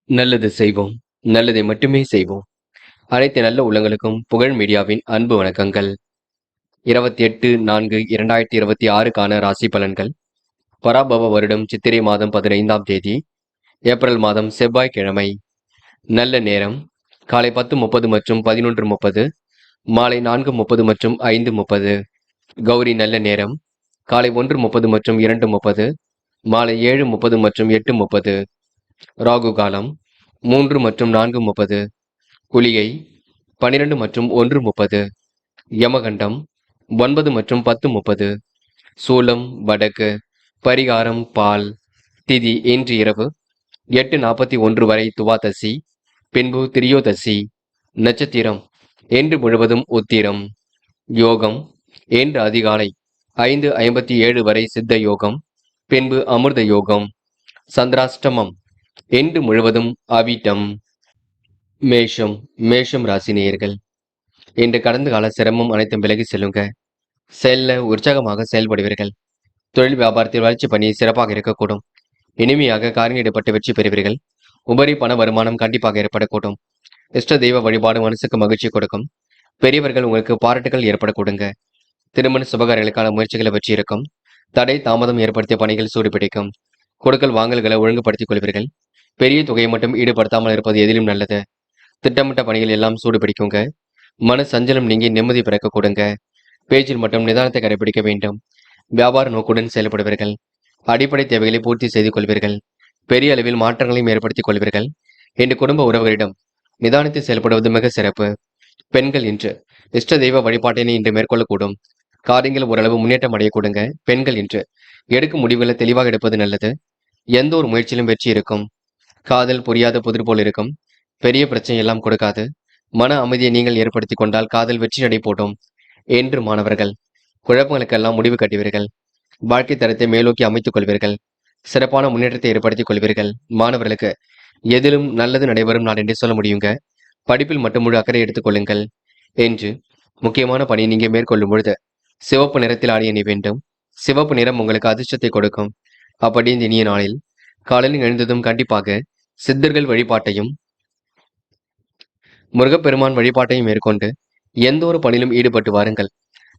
நல்லது செய்வோம். நல்லதை மட்டுமே செய்வோம். அனைத்து நல்ல உள்ளங்களுக்கும் புகழ் மீடியாவின் அன்பு வணக்கங்கள். 28/4/2026க்கான ராசி பலன்கள். பராபவ வருடம் சித்திரை மாதம் 15ஆம் தேதி, ஏப்ரல் மாதம் செவ்வாய்க்கிழமை. நல்ல நேரம் காலை 10:30 மற்றும் 11:30, மாலை 4:30 மற்றும் 5:30. கௌரி நல்ல நேரம் காலை 1:30 மற்றும் 2:30, மாலை 7:30 மற்றும் 8:30. ராகு காலம் 3 மற்றும் 4:30. குளிகை 12 மற்றும் 1:30. யமகண்டம் 9 மற்றும் 10:30. சூலம் வடக்கு. பரிகாரம் பால். திதி இன்று இரவு 8:41 வரை துவாதசி, பின்பு திரியோதசி. நட்சத்திரம் இன்று முழுவதும் உத்திரம். யோகம் இன்று அதிகாலை 5:57 வரை சித்த யோகம், பின்பு அமிர்த யோகம். சந்திராஷ்டமம் இன்று முழுவதும் அவிட்டம். மேஷம் ராசி நேயர்கள். இன்று கடந்த கால சிரமம் அனைத்தும் விலகி செல்லுங்க. செயல்ல உற்சாகமாக செயல்படுவீர்கள். தொழில் வியாபாரத்தில் வளர்ச்சி பணி சிறப்பாக இருக்கக்கூடும். இனிமையாக காரியம் ஈடுபட்டு வெற்றி பெறுவீர்கள். உபரி பண வருமானம் கண்டிப்பாக ஏற்படக்கூடும். இஷ்ட தெய்வ வழிபாடு மனசுக்கு மகிழ்ச்சி கொடுக்கும். பெரியவர்கள் உங்களுக்கு பாராட்டுகள் ஏற்படக்கூடுங்க. திருமண சுபகாரங்களுக்கான முயற்சிகளை வெற்றி இருக்கும். தடை தாமதம் ஏற்படுத்திய பணிகள் சூடுபிடிக்கும். கொடுக்கல் வாங்கல்களை ஒழுங்குபடுத்திக் கொள்வீர்கள். பெரிய தொகையை மட்டும் ஈடுபடுத்தாமல் இருப்பது எதிலும் நல்லது. திட்டமிட்ட பணிகள் எல்லாம் சூடு பிடிக்குங்க. மன சஞ்சலம் நீங்கி நிம்மதி பிறக்க கொடுங்க. பேச்சில் மட்டும் நிதானத்தை கடைபிடிக்க வேண்டும். வியாபார நோக்குடன் செயல்படுவீர்கள். அடிப்படை தேவைகளை பூர்த்தி செய்து கொள்வீர்கள். பெரிய அளவில் மாற்றங்களையும் ஏற்படுத்திக் கொள்வீர்கள். இன்று குடும்ப உறவுகளிடம் நிதானித்து செயல்படுவது மிக சிறப்பு. பெண்கள் இன்று இஷ்ட தெய்வ வழிபாட்டினை இன்று மேற்கொள்ளக்கூடும். காரியங்கள் ஓரளவு முன்னேற்றம் அடைய கொடுங்க. பெண்கள் இன்று எடுக்கும் முடிவுகளை தெளிவாக எடுப்பது நல்லது. எந்த ஒரு முயற்சியிலும் வெற்றி இருக்கும். காதல் புரியாத புதிர் போல் இருக்கும். பெரிய பிரச்சனை எல்லாம் கொடுக்காது. மன அமைதியை நீங்கள் ஏற்படுத்தி கொண்டால் காதல் வெற்றி நடை போடும். என்று மாணவர்கள் குழப்பங்களுக்கெல்லாம் முடிவு கட்டுவீர்கள். வாழ்க்கை தரத்தை மேலோக்கி அமைத்துக் கொள்வீர்கள். சிறப்பான முன்னேற்றத்தை ஏற்படுத்திக் கொள்வீர்கள். மாணவர்களுக்கு எதிலும் நல்லது நடைபெறும் நாள் என்று சொல்ல முடியுங்க. படிப்பில் மட்டும் முழு அக்கறை எடுத்துக் கொள்ளுங்கள். என்று முக்கியமான பணி நீங்க மேற்கொள்ளும் பொழுது சிவப்பு நிறத்தில் ஆடை அணி வேண்டும். சிவப்பு நிறம் உங்களுக்கு அதிர்ஷ்டத்தை கொடுக்கும். அப்படி இந்த இனிய நாளில் காலையில் எழுந்ததும் கண்டிப்பாக சித்தர்கள் வழிபாட்டையும் முருகப்பெருமான் வழிபாட்டையும் மேற்கொண்டு எந்த ஒரு பணியிலும் ஈடுபட்டு வாருங்கள்.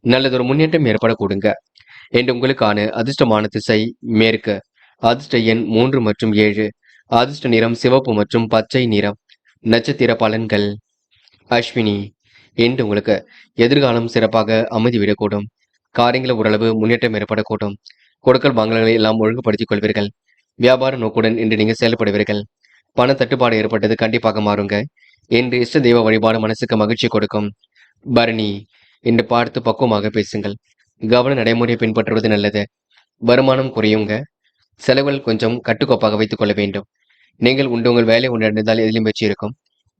நல்லதொரு முன்னேற்றம் ஏற்படக்கூடுங்க. என்று உங்களுக்கான அதிர்ஷ்டமான திசை மேற்கு. அதிர்ஷ்ட எண் 3 மற்றும் 7. அதிர்ஷ்ட நிறம் சிவப்பு மற்றும் பச்சை நிறம். நட்சத்திர பலன்கள். அஸ்வினி என்று உங்களுக்கு எதிர்காலம் சிறப்பாக அமைதிவிடக்கூடும். காரியங்கள் ஓரளவு முன்னேற்றம் ஏற்படக்கூடும். கொடுக்கல் வாங்கல்களை எல்லாம் ஒழுங்குபடுத்திக் கொள்வீர்கள். வியாபார நோக்குடன் இன்று நீங்க செயல்படுவீர்கள். பண தட்டுப்பாடு ஏற்பட்டது கண்டிப்பாக மாறுங்க. என்று இஷ்ட தெய்வ வழிபாடு மனசுக்கு மகிழ்ச்சி கொடுக்கும். பரணி இன்று பார்த்து பக்குவமாக பேசுங்கள். கவன நடைமுறையை பின்பற்றுவது நல்லது. வருமானம் குறையுங்க. செலவுகள் கொஞ்சம் கட்டுக்கோப்பாக வைத்துக் கொள்ள வேண்டும். நீங்கள் உங்கள் வேலை உண்டிருந்தால் எதிலும் வெற்றி இருக்கும்.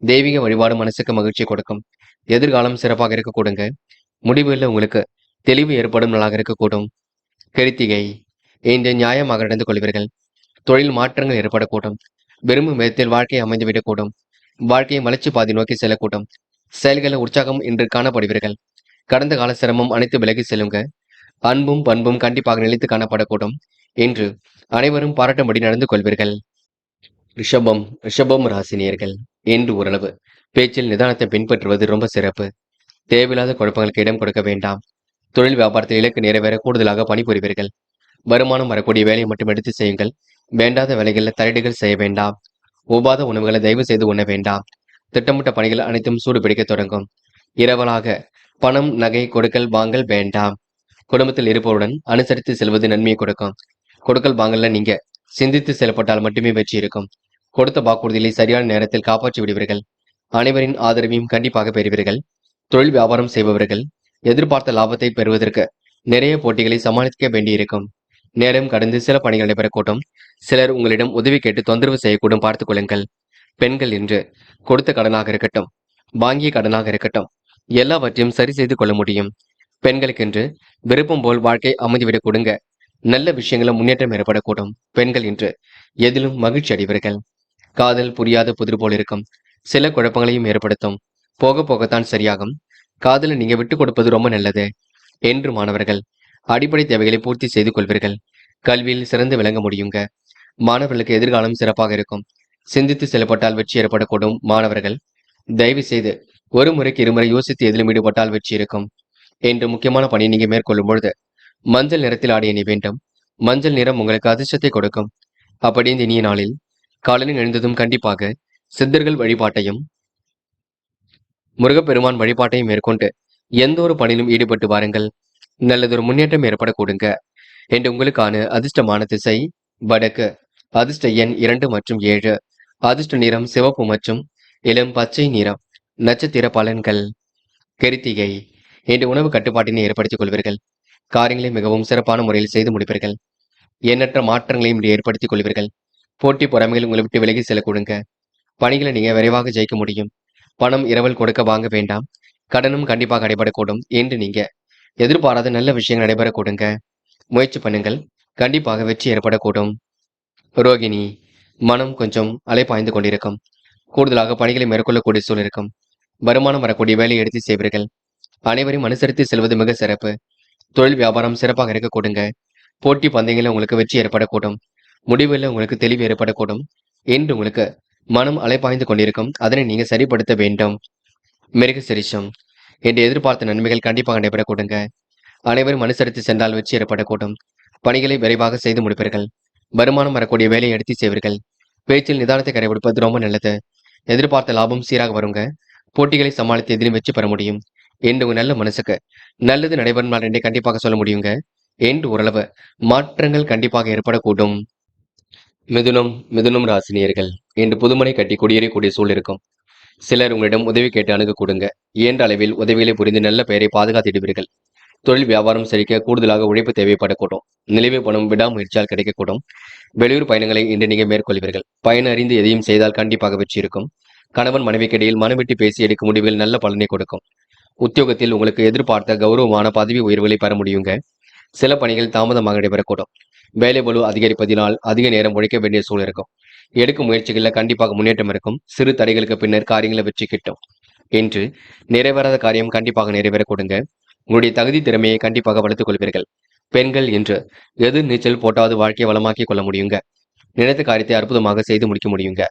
தெய்வீக வழிபாடு மனசுக்கு மகிழ்ச்சி கொடுக்கும். எதிர்காலம் சிறப்பாக இருக்கக்கூடுங்க. முடிவுகளில் உங்களுக்கு தெளிவு ஏற்படும் நாளாக இருக்கக்கூடும். கிருத்திகை இன்று நியாயமாக நடந்து கொள்வீர்கள். தொழில் மாற்றங்கள் ஏற்படக்கூடும். விரும்பும் விதத்தில் வாழ்க்கையை அமைந்துவிடக்கூடும். வாழ்க்கையை வளர்ச்சி பாதை நோக்கி செல்லக்கூடும். செயல்களில் உற்சாகம் இன்று காணப்படுவீர்கள். கடந்த கால சிரமம் அனைத்து விலகி செல்லுங்க. அன்பும் பண்பும் கண்டிப்பாக நிலைத்து காணப்படக்கூடும். இன்று அனைவரும் பாராட்டும்படி நடந்து கொள்வீர்கள். ரிஷபம் ராசினியர்கள். இன்று ஓரளவு பேச்சில் நிதானத்தை பின்பற்றுவது ரொம்ப சிறப்பு. தேவையில்லாத குழப்பங்களுக்கு இடம் கொடுக்க வேண்டாம். தொழில் வியாபாரத்தில் இலக்கு நிறைவேற கூடுதலாக பணிபுரிவீர்கள். வருமானம் வரக்கூடிய வேலையை மட்டும் எடுத்து செய்யுங்கள். வேண்டாத வேலைகளில் தலையீடுகள் செய்ய வேண்டாம். ஒவ்வாத உணவுகளை தயவு செய்து உண்ண வேண்டாம். திட்டமிட்ட பணிகள் அனைத்தும் சூடு பிடிக்க தொடங்கும். இரவலாக பணம் நகை கொடுக்கல் வாங்கல் வேண்டாம். குடும்பத்தில் இருப்பவருடன் அனுசரித்து செல்வது நன்மையை கொடுக்கும். கொடுக்கல் வாங்கல்ல நீங்க சிந்தித்து செயல்பட்டால் மட்டுமே வெற்றி இருக்கும். கொடுத்த வாக்குறுதிகளை சரியான நேரத்தில் காப்பாற்றி விடுவீர்கள். அனைவரின் ஆதரவையும் கண்டிப்பாக பெறுவீர்கள். தொழில் வியாபாரம் செய்பவர்கள் எதிர்பார்த்த லாபத்தை பெறுவதற்கு நிறைய போட்டிகளை சமாளிக்க வேண்டியிருக்கும். நேரம் கடந்து சில பணிகள் நடைபெறக்கூடும். சிலர் உங்களிடம் உதவி கேட்டு தொந்தரவு செய்யக்கூடும். பார்த்துக் கொள்ளுங்கள். பெண்கள் என்று கொடுத்த கடனாக இருக்கட்டும், வாங்கிய கடனாக இருக்கட்டும், எல்லாவற்றையும் சரி செய்து கொள்ள முடியும். பெண்களுக்கென்று விருப்பம் போல் வாழ்க்கை அமைதிவிடக் கொடுங்க. நல்ல விஷயங்களும் முன்னேற்றம் ஏற்படக்கூடும். பெண்கள் என்று எதிலும் மகிழ்ச்சி அடைவீர்கள். காதல் புரியாத புதிர் போல் இருக்கும். சில குழப்பங்களையும் ஏற்படுத்தும். போக போகத்தான் சரியாகும். காதலை நீங்க விட்டுக் கொடுப்பது ரொம்ப நல்லது. என்று மாணவர்கள் அடிப்படை தேவைகளை பூர்த்தி செய்து கொள்வீர்கள். கல்வியில் சிறந்து விளங்க முடியுங்க. மாணவர்களுக்கு எதிர்காலம் சிறப்பாக இருக்கும். சிந்தித்து செயல்பட்டால் வெற்றி ஏற்படக்கூடும். மாணவர்கள், தயவு செய்து ஒரு முறைக்கு இருமுறை யோசித்து எதிலும் ஈடுபட்டால் வெற்றி இருக்கும். என்று முக்கியமான பணியை நீங்க மேற்கொள்ளும் பொழுது மஞ்சள் நிறத்தில் ஆடை அணி வேண்டும். மஞ்சள் நிறம் உங்களுக்கு அதிர்ஷ்டத்தை கொடுக்கும். அப்படி இந்த இனிய நாளில் காலையில் எழுந்ததும் கண்டிப்பாக சித்தர்கள் வழிபாட்டையும் முருகப்பெருமான் வழிபாட்டையும் மேற்கொண்டு எந்த ஒரு பணியிலும் ஈடுபட்டு வாருங்கள். நல்லதொரு முன்னேற்றம் ஏற்படக்கூடுங்க. என்று உங்களுக்கான அதிர்ஷ்டமான திசை வடக்கு. அதிர்ஷ்ட எண் 2 மற்றும் 7. அதிர்ஷ்ட நிறம் சிவப்பு மற்றும் இளம் பச்சை நிறம். நட்சத்திர பலன்கள். கிருத்திகை. இன்று உணவு கட்டுப்பாட்டினை ஏற்படுத்திக் கொள்வீர்கள். காரியங்களை மிகவும் சிறப்பான முறையில் செய்து முடிப்பீர்கள். எண்ணற்ற மாற்றங்களையும் இன்று ஏற்படுத்திக் கொள்வீர்கள். போட்டி பொறாமைகள் உங்களை விட்டு விலகி செல்லக்கூடுங்க. பணிகளை நீங்க விரைவாக ஜெயிக்க முடியும். பணம் இரவல் கொடுக்க வாங்க வேண்டாம். கடனும் கண்டிப்பாக நடைபெறக்கூடும். என்று நீங்க எதிர்பாராத நல்ல விஷயங்கள் நடைபெறக்கூடுங்க. முயற்சி பண்ணுங்கள். கண்டிப்பாக வெற்றி ஏற்படக்கூடும். ரோகிணி. மனம் கொஞ்சம் அலைப்பாய்ந்து கொண்டிருக்கும். கூடுதலாக பணிகளை மேற்கொள்ளக்கூடிய சூழல் இருக்கும். வருமானம் வரக்கூடிய வேலையை எடுத்து செய்வீர்கள். அனைவரையும் அனுசரித்து செல்வது மிக சிறப்பு. தொழில் வியாபாரம் சிறப்பாக இருக்க கொடுங்க. போட்டி பந்தயங்களில் உங்களுக்கு வெற்றி ஏற்படக்கூடும். முடிவில் உங்களுக்கு தெளிவு ஏற்படக்கூடும். என்று உங்களுக்கு மனம் அலைப்பாய்ந்து கொண்டிருக்கும். அதனை நீங்க சரிப்படுத்த வேண்டும். மிருக சிரிஷம். என்று எதிர்பார்த்த நன்மைகள் கண்டிப்பாக நடைபெறக்கூடுங்க. அனைவரும் அனுசரித்து சென்றால் வெற்றி ஏற்படக்கூடும். பணிகளை விரைவாக செய்து முடிப்பீர்கள். வருமானம் வரக்கூடிய வேலையை எடுத்து செய்வீர்கள். பேச்சில் நிதானத்தை கடைபிடிப்பது ரொம்ப நல்லது. எதிர்பார்த்த லாபம் சீராக வருங்க. போட்டிகளை சமாளித்து எதிலும் வெற்றி பெற முடியும். என்று உங்க நல்ல மனசுக்கு நல்லது நடைபெறும் நாள் என்றே கண்டிப்பாக சொல்ல முடியுங்க. என்று ஓரளவு மாற்றங்கள் கண்டிப்பாக ஏற்படக்கூடும். மிதுனம் ராசினியர்கள். இன்று புதுமனை கட்டி குடியேறக்கூடிய சூழல் இருக்கும். சிலர் உங்களிடம் உதவி கேட்டு அணுக கொடுங்க. இயன்ற அளவில் உதவிகளை புரிந்து நல்ல பெயரை பாதுகாத்திடுவீர்கள். தொழில் வியாபாரம் செழிக்க கூடுதலாக உழைப்பு தேவைப்படக்கூடும். நிலுவை பணம் விடாமுயற்சியால் கிடைக்கக்கூடும். வெளியூர் பயணங்களை இன்று நீங்க மேற்கொள்வீர்கள். பயண அறிந்து எதையும் செய்தால் கண்டிப்பாக வெற்றி இருக்கும். கணவன் மனைவிக்கிடையில் மனம் விட்டு பேசி எடுக்கும் முடிவில் நல்ல பலனை கொடுக்கும். உத்தியோகத்தில் உங்களுக்கு எதிர்பார்த்த கௌரவமான பதவி உயர்வுகளை பெற முடியுங்க. சில பணிகள் தாமதமாக நடைபெறக்கூடும். வேலை பளு அதிகரிப்பதினால் அதிக நேரம் உழைக்க வேண்டிய சூழல் இருக்கும். எடுக்கும் முயற்சிகளில் கண்டிப்பாக முன்னேற்றம் இருக்கும். சிறு தடைகளுக்கு பின்னர் காரியங்களை வெற்றி கிட்டும். என்று நிறைவேறாத காரியம் கண்டிப்பாக நிறைவேற கொடுங்க. உங்களுடைய தகுதி திறமையை கண்டிப்பாக வளர்த்துக் கொள்வீர்கள். பெண்கள் என்று எது நீச்சல் போட்டாவது வாழ்க்கையை வளமாக்கி கொள்ள முடியுங்க. நினைத்த காரியத்தை அற்புதமாக செய்து முடிக்க முடியுங்க.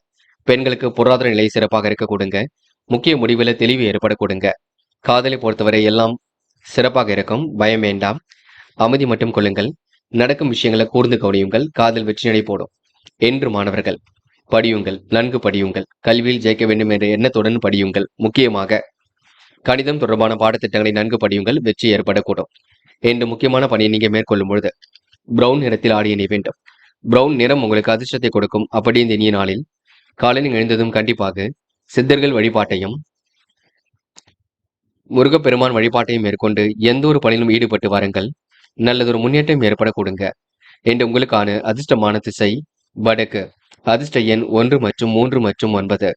பெண்களுக்கு பொருளாதார நிலை சிறப்பாக இருக்க கொடுங்க. முக்கிய முடிவில் தெளிவு ஏற்பட கொடுங்க. காதலை பொறுத்தவரை எல்லாம் சிறப்பாக இருக்கும். பயம் வேண்டாம். அமைதி மட்டும் கொள்ளுங்கள். நடக்கும் விஷயங்களை கூர்ந்து கவனியுங்கள். காதல் வெற்றி நடை போடும். என்று மாணவர்கள், படியுங்கள். நன்கு படியுங்கள். கல்வியில் ஜெயிக்க வேண்டும் என்ற எண்ணத்துடன் படியுங்கள். முக்கியமாக கணிதம் தொடர்பான பாடத்திட்டங்களை நன்கு படியுங்கள். வெற்றி ஏற்படக்கூடும். என்று முக்கியமான பணியை நீங்க மேற்கொள்ளும் பொழுது பிரவுன் நிறத்தில் ஆடிய அணி வேண்டும். பிரவுன் நிறம் உங்களுக்கு அதிர்ஷ்டத்தை கொடுக்கும். அப்படி இந்த இனிய நாளில் காலையில் எழுந்ததும் கண்டிப்பாக சித்தர்கள் வழிபாட்டையும் முருகப்பெருமான் வழிபாட்டையும் மேற்கொண்டு எந்த ஒரு பணியிலும் ஈடுபட்டு வாருங்கள். நல்லதொரு முன்னேற்றம் ஏற்படக்கூடுங்க. என்று உங்களுக்கான அதிர்ஷ்டமான திசை வடக்கு. அதிர்ஷ்ட எண் 1 மற்றும் 3 மற்றும் 9.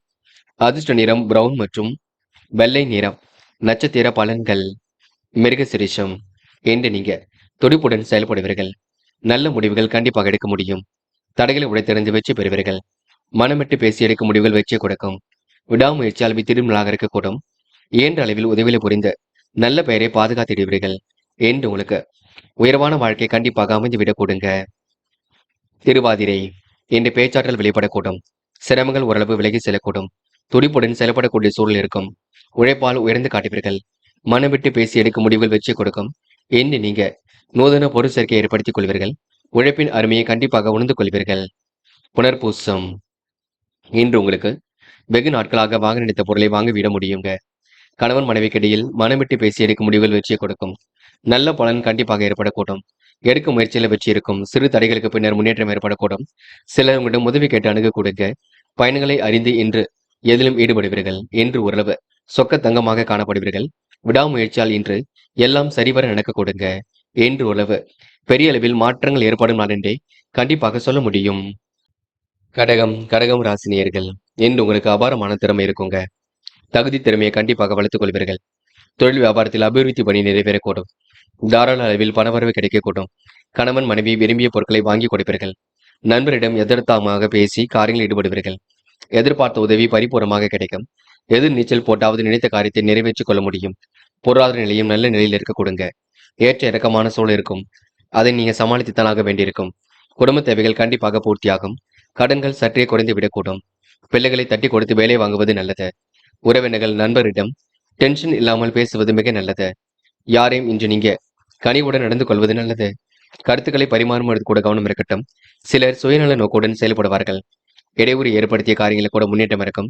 அதிர்ஷ்ட நிறம் பிரவுன் மற்றும் வெள்ளை நிறம். நட்சத்திர பலன்கள். மிருகசிரிஷம். என்று நீங்க துடிப்புடன் செயல்படுவீர்கள். நல்ல முடிவுகள் கண்டிப்பாக எடுக்க முடியும். தடைகளை உடைத்தெறிந்து வெற்றி பெறுவீர்கள். மனமிட்டு பேசி எடுக்கும் முடிவுகள் வெற்றியை கொடுக்கும். விடாமுயற்சியால் திருமலாக இருக்கக்கூடும். இயன்ற அளவில் உதவிகளை புரிந்து நல்ல பெயரை பாதுகாத்திடுவீர்கள். என்று உங்களுக்கு உயர்வான வாழ்க்கை கண்டிப்பாக அமைந்துவிடக் கொடுங்க. திருவாதிரை. இன்று பேச்சாற்றல் வெளிப்படக்கூடும். சிரமங்கள் ஓரளவு விலகி செல்லக்கூடும். துடிப்புடன் செயல்படக்கூடிய சூழல் இருக்கும். உழைப்பால் உயர்ந்து காட்டுவீர்கள். மனம் விட்டு பேசி எடுக்கும் முடிவுகள் வெற்றி கொடுக்கும். என்று நீங்க நூதன பொருள் சேர்க்கை ஏற்படுத்திக் கொள்வீர்கள். உழைப்பின் அருமையை கண்டிப்பாக உணர்ந்து கொள்வீர்கள். புனர்பூசம். இன்று உங்களுக்கு வெகு நாட்களாக வாங்க நினைத்த பொருளை வாங்கிவிட முடியுங்க. கணவன் மனைவிக்கிடையில் மனம் விட்டு பேசி எடுக்கும் முடிவுகள் வெற்றியை கொடுக்கும். நல்ல பலன் கண்டிப்பாக ஏற்படக்கூடும். எடுக்கும் முயற்சியில வெற்றி இருக்கும். சிறு தடைகளுக்கு பின்னர் முன்னேற்றம் ஏற்படக்கூடும். சிலர் உங்களிடம் உதவி கேட்டு அணுக கொடுங்க. பயணங்களை அறிந்து இன்று எதிலும் ஈடுபடுவீர்கள். என்று ஓரளவு சொக்க தங்கமாக காணப்படுவீர்கள். விடாமுயற்சியால் இன்று எல்லாம் சரிவர நடக்க கொடுங்க. என்று ஓரளவு பெரிய அளவில் மாற்றங்கள் ஏற்படும் நாள் என்றே கண்டிப்பாக சொல்ல முடியும். கடகம் ராசினியர்கள். என்று உங்களுக்கு அபாரமான திறமை இருக்குங்க. தகுதி திறமையை கண்டிப்பாக வளர்த்துக் கொள்வீர்கள். தொழில் வியாபாரத்தில் அபிவிருத்தி பணி நிறைவேறக்கூடும். தாராள அளவில் பணவரவு கிடைக்கக்கூடும். கணவன் மனைவி விரும்பிய பொருட்களை வாங்கி கொடுப்பீர்கள். நண்பரிடம் எதிர்த்தாமாக பேசி காரியங்களில் ஈடுபடுவீர்கள். எதிர்பார்த்த உதவி பரிபூர்ணமாக கிடைக்கும். எதிர் நீச்சல் போட்டாவது நினைத்த காரியத்தை நிறைவேற்றிக் கொள்ள முடியும். பொருளாதார நிலையும் நல்ல நிலையில் இருக்க கொடுங்க. ஏற்ற இறக்கமான சூழல் இருக்கும். அதை நீங்க சமாளித்துத்தான் ஆக வேண்டியிருக்கும். குடும்ப தேவைகள் கண்டிப்பாக பூர்த்தியாகும். கடன்கள் சற்றே குறைந்து விடக்கூடும். பிள்ளைகளை தட்டி கொடுத்து வேலை வாங்குவது நல்லது. உறவினர்கள் நண்பரிடம் டென்ஷன் இல்லாமல் பேசுவது மிக நல்லது. யாரையும் இன்று நீங்க கனிவுடன் நடந்து கொள்வது நல்லது. கருத்துக்களை பரிமாறுவது கூட கவனம் இருக்கட்டும். சிலர் சுயநல நோக்குடன் செயல்படுவார்கள். இடையூறு ஏற்படுத்திய காரியங்களில் கூட முன்னேற்றம் இருக்கும்.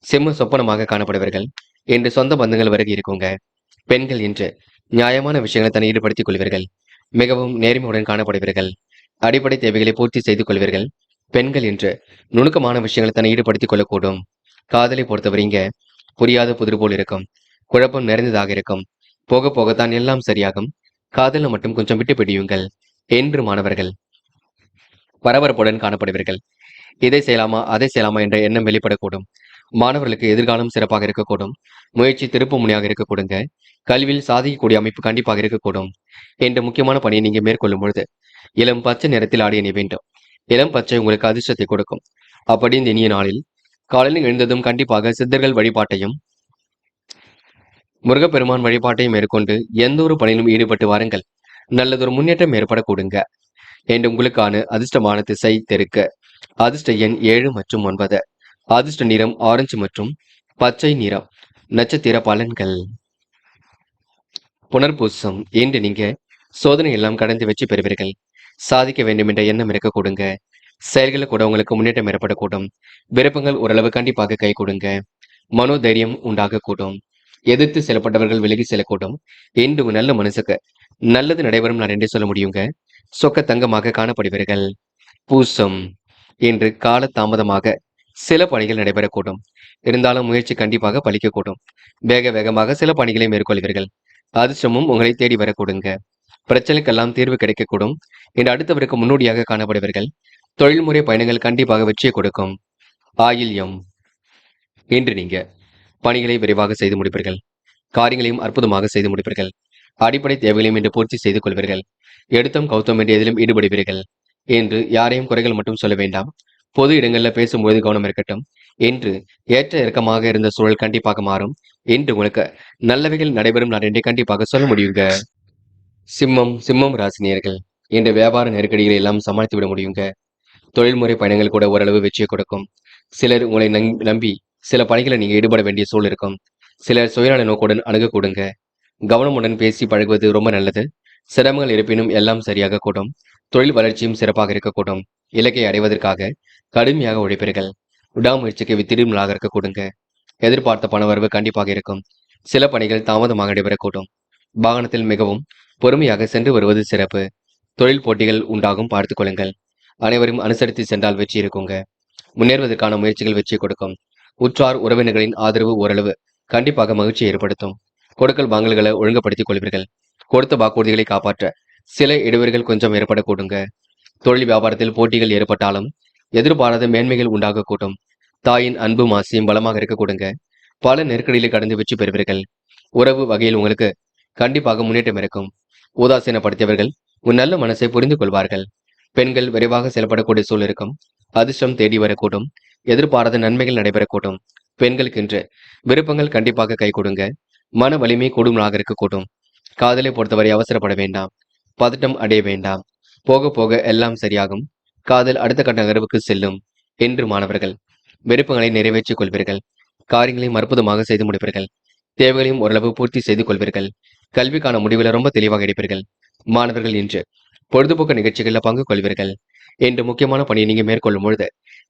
செம்ம சொப்பனமாக காணப்படுவார்கள். என்று சொந்த பந்தங்கள் வருகை இருக்குங்க. பெண்கள் இன்று நியாயமான விஷயங்களை தன்னை ஈடுபடுத்திக் கொள்வீர்கள். மிகவும் நேர்மையுடன் காணப்படுவீர்கள். அடிப்படை தேவைகளை பூர்த்தி செய்து கொள்வீர்கள். பெண்கள் இன்று நுணுக்கமான விஷயங்களை தன்னை ஈடுபடுத்திக் கொள்ளக்கூடும். காதலை பொறுத்தவரைங்க புரியாத புதிர் போல் இருக்கும். குழப்பம் நிறைந்ததாக இருக்கும். போக போகத்தான் எல்லாம் சரியாகும். காதல மட்டும் கொஞ்சம் விட்டு பிடியுங்கள் என்று மாணவர்கள் பரபரப்புடன் காணப்படுவீர்கள். இதை செய்யலாமா அதை செய்யலாமா என்ற எண்ணம் வெளிப்படக்கூடும். மாணவர்களுக்கு எதிர்காலம் சிறப்பாக இருக்கக்கூடும். முயற்சி திருப்பு முனையாக இருக்கக்கூடுங்க. கல்வியில் சாதிக்கக்கூடிய அமைப்பு கண்டிப்பாக இருக்கக்கூடும். என்ற முக்கியமான பணியை நீங்க மேற்கொள்ளும் பொழுது இளம் பச்சை நிறத்தில் ஆடிய நீ வேண்டும். இளம் பச்சை உங்களுக்கு அதிர்ஷ்டத்தை கொடுக்கும். அப்படி இந்த இனிய நாளில் காலையில் எழுந்ததும் கண்டிப்பாக சித்தர்கள் வழிபாட்டையும் முருகப்பெருமான் வழிபாட்டையும் மேற்கொண்டு எந்த ஒரு பணியிலும் ஈடுபட்டு வாருங்கள். நல்லதொரு முன்னேற்றம் ஏற்படக்கூடுங்க. என்று உங்களுக்கான அதிர்ஷ்டமான திசை தெற்கு. அதிர்ஷ்ட எண் 7 மற்றும் 9. அதிர்ஷ்ட நிறம் ஆரஞ்சு மற்றும் பச்சை நிறம். நட்சத்திர பலன்கள். புனர்பூசம். இன்று நீங்க சோதனை எல்லாம் கடந்து வெற்றி பெறுவீர்கள். சாதிக்க வேண்டும் என்ற எண்ணம் இருக்க கொடுங்க. செயல்களில் கூட உங்களுக்கு முன்னேற்றம் ஏற்படக்கூடும். விருப்பங்கள் ஓரளவு கண்டிப்பாக கை கொடுங்க. மனோதைரியம் உண்டாகக்கூடும். எதிர்த்து செல்லப்பட்டவர்கள் விலகி செல்லக்கூடும். இன்று உங்க நல்ல மனசுக்கு நல்லது நடைபெறும் நான் என்றே சொல்ல முடியுங்க. சொக்க தங்கமாக காணப்படுவீர்கள். பூசம். இன்று கால தாமதமாக சில பணிகள் நடைபெறக்கூடும். இருந்தாலும் முயற்சி கண்டிப்பாக பலிக்கக்கூடும். வேக வேகமாக சில பணிகளை மேற்கொள்வீர்கள். அதிர்ஷ்டமும் உங்களை தேடி வரக்கூடுங்க. பிரச்சனைக்கெல்லாம் தீர்வு கிடைக்கக்கூடும். இன்று அடுத்தவருக்கு முன்னோடியாக காணப்படுவீர்கள். தொழில்முறை பயணங்கள் கண்டிப்பாக வெற்றியை கொடுக்கும். ஆயில்யம். இன்று நீங்க பணிகளை விரைவாக செய்து முடிப்பீர்கள். காரியங்களையும் அற்புதமாக செய்து முடிப்பீர்கள். அடிப்படை தேவைகளையும் இன்று பூர்த்தி செய்து கொள்வீர்கள். எடுத்தம் கௌத்தம் என்று எதிலும் ஈடுபடுவீர்கள். என்று யாரையும் குறைகள் மட்டும் சொல்ல வேண்டாம். பொது இடங்களில் பேசும்போது கவனம் இருக்கட்டும். என்று ஏற்ற இறக்கமாக இருந்த சூழல் கண்டிப்பாக மாறும். என்று உங்களுக்கு நல்லவைகள் நடைபெறும் நான் என்றே கண்டிப்பாக சொல்ல முடியுங்க. சிம்மம் ராசினியர்கள் இன்று வியாபார நெருக்கடிகளை எல்லாம் சமாளித்து விட முடியுங்க. தொழில்முறை பயணங்கள் கூட ஓரளவு வெற்றியை கொடுக்கும். சிலர் உங்களை நம்பி சில பணிகளை நீங்க ஈடுபட வேண்டிய சூழல் இருக்கும். சிலர் சுயநல நோக்குடன் அணுகக்கூடுங்க. கவனமுடன் பேசி பழகுவது ரொம்ப நல்லது. சிரமங்கள் இருப்பினும் எல்லாம் சரியாக கூடும். தொழில் வளர்ச்சியும் சிறப்பாக இருக்கக்கூடும். இலக்கை அடைவதற்காக கடுமையாக உழைப்பீர்கள். விடாமுயற்சிக்கு வித்திடுமலாக இருக்க கொடுங்க. எதிர்பார்த்த பணவரவு கண்டிப்பாக இருக்கும். சில பணிகள் தாமதமாக நடைபெறக்கூடும். வாகனத்தில் மிகவும் பொறுமையாக சென்று வருவது சிறப்பு. தொழில் போட்டிகள் உண்டாகும் பார்த்துக் கொள்ளுங்கள். அனைவரும் அனுசரித்து சென்றால் வெற்றி இருக்குங்க. முன்னேறுவதற்கான முயற்சிகள் வெற்றி கொடுக்கும். உற்றார் உறவினர்களின் ஆதரவு ஓரளவு கண்டிப்பாக மகிழ்ச்சியை ஏற்படுத்தும். கொடுக்கல் வாங்கல்களை ஒழுங்குபடுத்திக் கொள்வீர்கள். கொடுத்த வாக்குறுதிகளை காப்பாற்ற சில இடைவெளிகள் கொஞ்சம் ஏற்படக்கூடுங்க. தொழில் வியாபாரத்தில் போட்டிகள் ஏற்பட்டாலும் எதிர்பாராத மேன்மைகள் உண்டாகக்கூடும். தாயின் அன்பு மாசியும் பலமாக இருக்கக்கூடுங்க. பல நெருக்கடிகளை கடந்து வெற்றி பெறுவீர்கள். உறவு வகையில் உங்களுக்கு கண்டிப்பாக முன்னேற்றம் இருக்கும். உதாசீனப்படுத்தியவர்கள் உன் நல்ல மனசை புரிந்து கொள்வார்கள். பெண்கள் விரைவாக செயல்படக்கூடிய சூழல் இருக்கும். அதிர்ஷ்டம் தேடி வரக்கூடும். எதிர்பாராத நன்மைகள் நடைபெறக்கூடும். பெண்களுக்கு இன்று விருப்பங்கள் கண்டிப்பாக கை கொடுங்க. மன வலிமை கூடுதலாக இருக்கக்கூடும். காதலை பொறுத்தவரை அவசரப்பட வேண்டாம். பதட்டம் அடைய வேண்டாம். போக போக எல்லாம் சரியாகும். காதல் அடுத்த கட்ட நகர்வுக்கு செல்லும். என்று மாணவர்கள் விருப்பங்களை நிறைவேற்றிக் கொள்வீர்கள். காரியங்களையும் அற்புதமாக செய்து முடிப்பீர்கள். தேவைகளையும் ஓரளவு பூர்த்தி செய்து கொள்வீர்கள். கல்விக்கான முடிவில் ரொம்ப தெளிவாக எடுப்பீர்கள். மாணவர்கள் இன்று பொழுதுபோக்கு நிகழ்ச்சிகளில் பங்கு கொள்வீர்கள். என்று முக்கியமான பணியை நீங்க மேற்கொள்ளும் பொழுது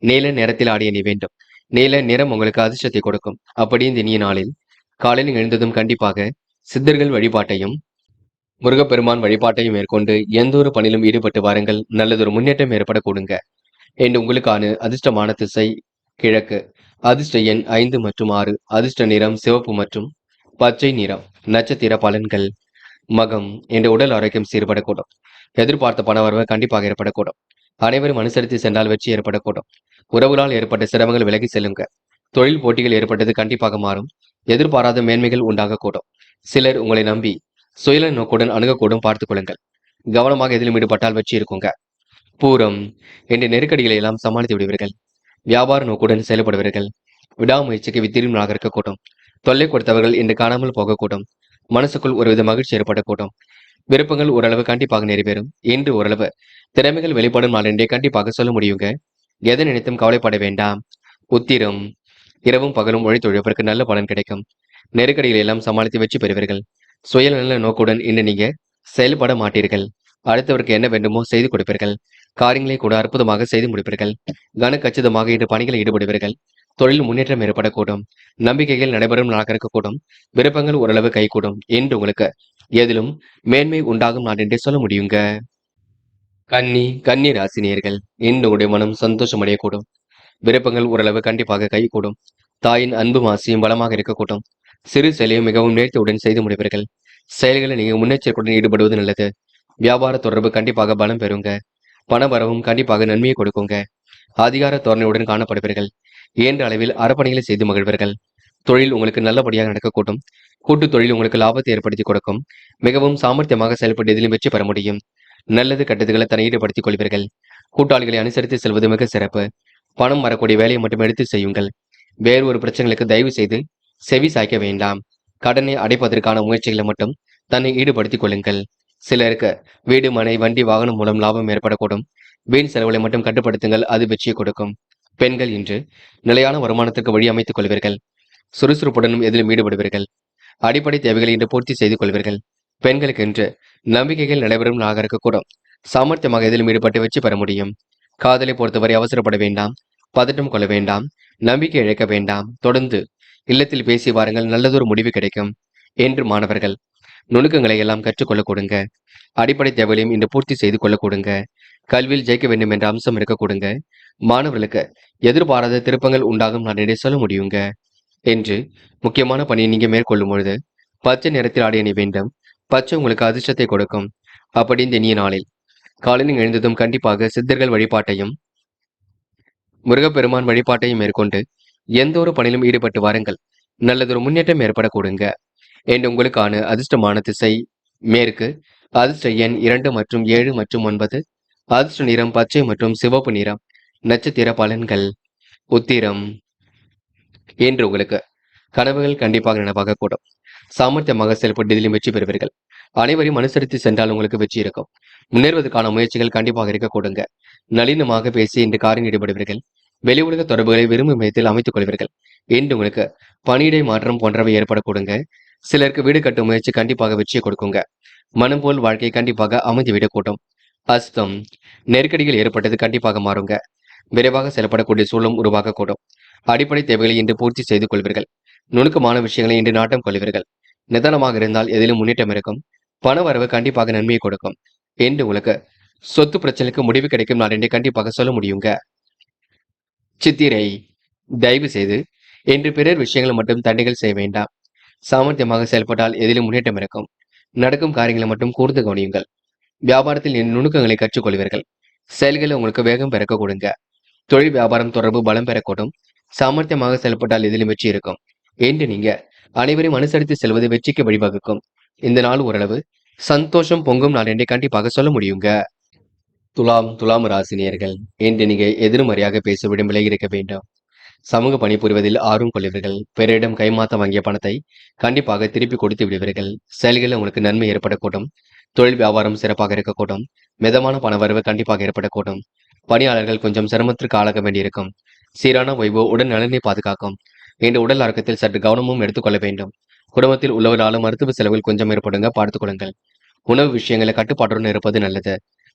நீல நிறத்தில் ஆடிய நீ வேண்டும். நீல நிறம் உங்களுக்கு அதிர்ஷ்டத்தை கொடுக்கும். அப்படி இந்த இனிய நாளில் காலையில் எழுந்ததும் கண்டிப்பாக சித்தர்கள் வழிபாட்டையும் முருகப்பெருமான் வழிபாட்டையும் மேற்கொண்டு எந்த ஒரு பணியிலும் ஈடுபட்டு வாருங்கள். நல்லதொரு முன்னேற்றம் ஏற்படக்கூடுங்க. என்று உங்களுக்கான அதிர்ஷ்டமான திசை கிழக்கு. அதிர்ஷ்ட எண் 5 மற்றும் 6. அதிர்ஷ்ட நிறம் சிவப்பு மற்றும் பச்சை நிறம். நட்சத்திர பலன்கள். மகம். என்ற உடல் ஆரோக்கியம் சீர்படக்கூடும். எதிர்பார்த்த பணவரவு கண்டிப்பாக ஏற்படக்கூடும். அனைவரும் அனுசரித்து சென்றால் வெற்றி ஏற்படக்கூடும். உறவுகளால் ஏற்பட்ட சிரமங்கள் விலகி செல்லுங்க. தொழில் போட்டிகள் ஏற்பட்டது கண்டிப்பாக மாறும். எதிர்பாராத மேன்மைகள் உண்டாகக்கூடும். சிலர் உங்களை நம்பி சுயல நோக்குடன் அணுகக்கூடும் பார்த்துக் கொள்ளுங்கள். கவனமாக எதிலும் ஈடுபட்டால் வெற்றி இருக்குங்க. பூரம். என்ற நெருக்கடிகளை எல்லாம் சமாளித்து விடுவீர்கள். வியாபார நோக்குடன் செயல்படுவீர்கள். விடாமுயற்சிக்கு வித்திரிமலாக இருக்கக்கூடும். தொல்லை கொடுத்தவர்கள் இன்று காணாமல் போகக்கூடும். மனசுக்குள் ஒருவித மகிழ்ச்சி ஏற்படக்கூடும். விருப்பங்கள் ஓரளவு கண்டிப்பாக நிறைவேறும். இன்று ஓரளவு திறமைகள் வெளிப்படும் நாள் என்றே கண்டிப்பாக சொல்ல முடியுங்க. எதை நினைத்தும் கவலைப்பட வேண்டாம். உத்திரம், இரவும் பகலும் உழைத்துழைப்பிற்கு நல்ல பலன் கிடைக்கும். நெருக்கடிகளை எல்லாம் சமாளித்து வெற்றி பெறுவீர்கள். சுயநல நோக்குடன் இன்று நீங்க செயல்பட மாட்டீர்கள். அடுத்தவருக்கு என்ன வேண்டுமோ செய்து கொடுப்பீர்கள். காரியங்களை கூட அற்புதமாக செய்து முடிப்பீர்கள். கனக்கச்சிதமாக இன்று பணிகளில் ஈடுபடுவீர்கள். தொழில் முன்னேற்றம் ஏற்படக்கூடும். நம்பிக்கைகள் நடைபெறும் நாளாக இருக்கக்கூடும். விருப்பங்கள் ஓரளவு கைகூடும் என்று உங்களுக்கு எதிலும் மேன்மை உண்டாகும் நாள் என்றே சொல்ல முடியுங்க. கன்னி ராசினியர்கள், இன்று உங்களுடைய மனம் சந்தோஷம் அடையக்கூடும். விருப்பங்கள் ஓரளவு கண்டிப்பாக கைகூடும். தாயின் அன்பு மாசியும் பலமாக இருக்கக்கூடும். சிறு செயலையும் மிகவும் நேர்த்தியுடன் செய்து முடிப்பீர்கள். செயல்களை நீங்க முன்னெச்சரிக்கையுடன் ஈடுபடுவது நல்லது. வியாபார தொடர்பு கண்டிப்பாக பலம் பெறுங்க. பண வரவும் கண்டிப்பாக நன்மையை கொடுக்குங்க. அதிகார தோரணையுடன் காணப்படுவீர்கள். இயன்ற அளவில் அறப்பணிகளை செய்து மகிழ்வீர்கள். தொழில் உங்களுக்கு நல்லபடியாக நடக்கக்கூடும். கூட்டு தொழில் உங்களுக்கு லாபத்தை ஏற்படுத்தி கொடுக்கும். மிகவும் சாமர்த்தியமாக செயல்பட்டு எதிலும் வெற்றி பெற முடியும். நல்லது கெட்டதுகளை தன்னை ஈடுபடுத்திக் கொள்வீர்கள். கூட்டாளிகளை அனுசரித்து செல்வது மிக சிறப்பு. பணம் வரக்கூடிய வேலையை மட்டும் எடுத்து செய்யுங்கள். வேறு ஒரு பிரச்சனைகளுக்கு தயவு செய்து செவி சாய்க்க வேண்டாம். கடனை அடைப்பதற்கான முயற்சிகளை மட்டும் தன்னை ஈடுபடுத்திக் கொள்ளுங்கள். சிலருக்கு வீடு, மனை, வண்டி, வாகனம் மூலம் லாபம் ஏற்படக்கூடும். வீண் செலவுகளை மட்டும் கட்டுப்படுத்துங்கள், அது வெற்றியை கொடுக்கும். பெண்கள் இன்று நிலையான வருமானத்திற்கு வழி அமைத்துக் கொள்வீர்கள். சுறுசுறுப்புடனும் எதிலும் ஈடுபடுவீர்கள். அடிப்படை தேவைகளை இன்று பூர்த்தி செய்து கொள்வீர்கள். பெண்களுக்கு இன்று நம்பிக்கைகள் நடைபெறும் நாளாக இருக்கக்கூடும். சாமர்த்தியமாக எதிலும் ஈடுபட்டு வெற்றி பெற முடியும். காதலை பொறுத்தவரை அவசரப்பட வேண்டாம். பதட்டம் கொள்ள வேண்டாம். நம்பிக்கை இழக்க வேண்டாம். தொடர்ந்து இல்லத்தில் பேசி வாருங்கள், நல்லதொரு முடிவு கிடைக்கும் என்று மாணவர்கள் நுணுக்கங்களை எல்லாம் கற்றுக்கொள்ள கொடுங்க. அடிப்படை தேவைகளையும் இன்று பூர்த்தி செய்து கொள்ள கொடுங்க. கல்வியில் ஜெயிக்க வேண்டும் என்ற அம்சம் இருக்க கொடுங்க. மாணவர்களுக்கு எதிர்பாராத திருப்பங்கள் உண்டாகும் நான் இடையே சொல்ல முடியுங்க என்று முக்கியமான பணியை நீங்க மேற்கொள்ளும் பொழுது பச்சை நிறத்தில் ஆடை அணி வேண்டும். பச்சை உங்களுக்கு அதிர்ஷ்டத்தை கொடுக்கும். அப்படி இந்த இனிய நாளில் காலையில் எழுந்ததும் கண்டிப்பாக சித்தர்கள் வழிபாட்டையும் முருகப்பெருமான் வழிபாட்டையும் மேற்கொண்டு எந்த ஒரு பணியிலும் ஈடுபட்டு வாருங்கள். நல்லதொரு முன்னேற்றம் ஏற்பட கொடுங்க என்று உங்களுக்கான அதிர்ஷ்டமான திசை மேற்கு. அதிர்ஷ்ட எண் 2 மற்றும் 7 மற்றும் 9. அதிர்ஷ்ட நிறம் பச்சை மற்றும் சிவப்பு நிறம். நட்சத்திர பலன்கள். உத்திரம், என்று உங்களுக்கு கனவுகள் கண்டிப்பாக நனவாக கூடும். சாமர்த்தியமாக செயல்பட்டு இதிலும் வெற்றி பெறுவீர்கள். அனைவரையும் அனுசரித்து சென்றால் உங்களுக்கு வெற்றி இருக்கும். முன்னேறுவதற்கான முயற்சிகள் கண்டிப்பாக இருக்க கொடுங்க. நளினமாக பேசி இன்று காரியம் ஈடுபடுவீர்கள். வெளி உலக தொடர்புகளை விரும்பும் மையத்தில் அமைத்துக் கொள்வீர்கள். இன்று உங்களுக்கு பணியிடை மாற்றம் போன்றவை ஏற்பட கொடுங்க. சிலருக்கு வீடு கட்டும் முயற்சி கண்டிப்பாக வெற்றியை கொடுக்குங்க. மனம் போல் வாழ்க்கை கண்டிப்பாக அமைதி விடக்கூடும். அஸ்தம், நெருக்கடிகள் ஏற்பட்டது கண்டிப்பாக மாறுங்க. விரைவாக செயல்படக்கூடிய சூழலும் உருவாகக்கூடும். அடிப்படை தேவைகளை இன்று பூர்த்தி செய்து கொள்வீர்கள். நுணுக்கமான விஷயங்களை இன்று நாட்டம் கொள்வீர்கள். நிதானமாக இருந்தால் எதிலும் முன்னேற்றம் இருக்கும். பண வரவு கண்டிப்பாக நன்மையை கொடுக்கும். என்று உங்களுக்கு சொத்து பிரச்சனைக்கு முடிவு கிடைக்கும் நாள் என்று கண்டிப்பாக சொல்ல முடியுங்க. சித்திரை, தயவு செய்து என்று பிறர் விஷயங்களை மட்டும் தண்டிகள் செய்ய வேண்டாம். சாமர்த்தியமாக செயல்பட்டால் எதிலும் முன்னேற்றம் இருக்கும். நடக்கும் காரியங்களை மட்டும் கூர்ந்து கவனியுங்கள். வியாபாரத்தில் நுணுக்கங்களை கற்றுக்கொள்வீர்கள். செயல்களை உங்களுக்கு வேகம் பெறக்க கொடுங்க. தொழில் வியாபாரம் தொடர்பு பலம் பெறக்கூடும். சாமர்த்தியமாக செயல்பட்டால் எதிலும் வெற்றி இருக்கும். என்று நீங்க அனைவரையும் அனுசரித்து செல்வது வெற்றிக்கு வழிவகுக்கும். இந்த நாள் ஓரளவு சந்தோஷம் பொங்கும் நாள் என்றே கண்டிப்பாக சொல்ல முடியுங்க. துலாம் ராசினியர்கள், இன்று நீங்க எதிர்மறையாக பேசிவிடும் விலகி இருக்க வேண்டும். சமூக பணி புரிவதில் ஆர்வம் கொள்வீர்கள். பிறரிடம் கைமாத்த வாங்கிய பணத்தை கண்டிப்பாக திருப்பி கொடுத்து விடுவீர்கள். செயல்களில் உங்களுக்கு நன்மை ஏற்படக்கூடும். தொழில் வியாபாரம் சிறப்பாக இருக்கக்கூடும். மிதமான பண வரவு கண்டிப்பாக ஏற்படக்கூடும். பணியாளர்கள் கொஞ்சம் சிரமத்திற்கு ஆளாக வேண்டியிருக்கும். சீரான ஓய்வு உடல் நலனை பாதுகாக்கும். இன்று உடல் ஆரோக்கியத்தில் சற்று கவனமும் எடுத்துக்கொள்ள வேண்டும். குடும்பத்தில் உள்ளவராலும் மருத்துவ செலவில் கொஞ்சம் ஏற்படுங்க, பார்த்துக் கொள்ளுங்கள். உணவு விஷயங்களை கட்டுப்பாட்டுடன் இருப்பது நல்லது.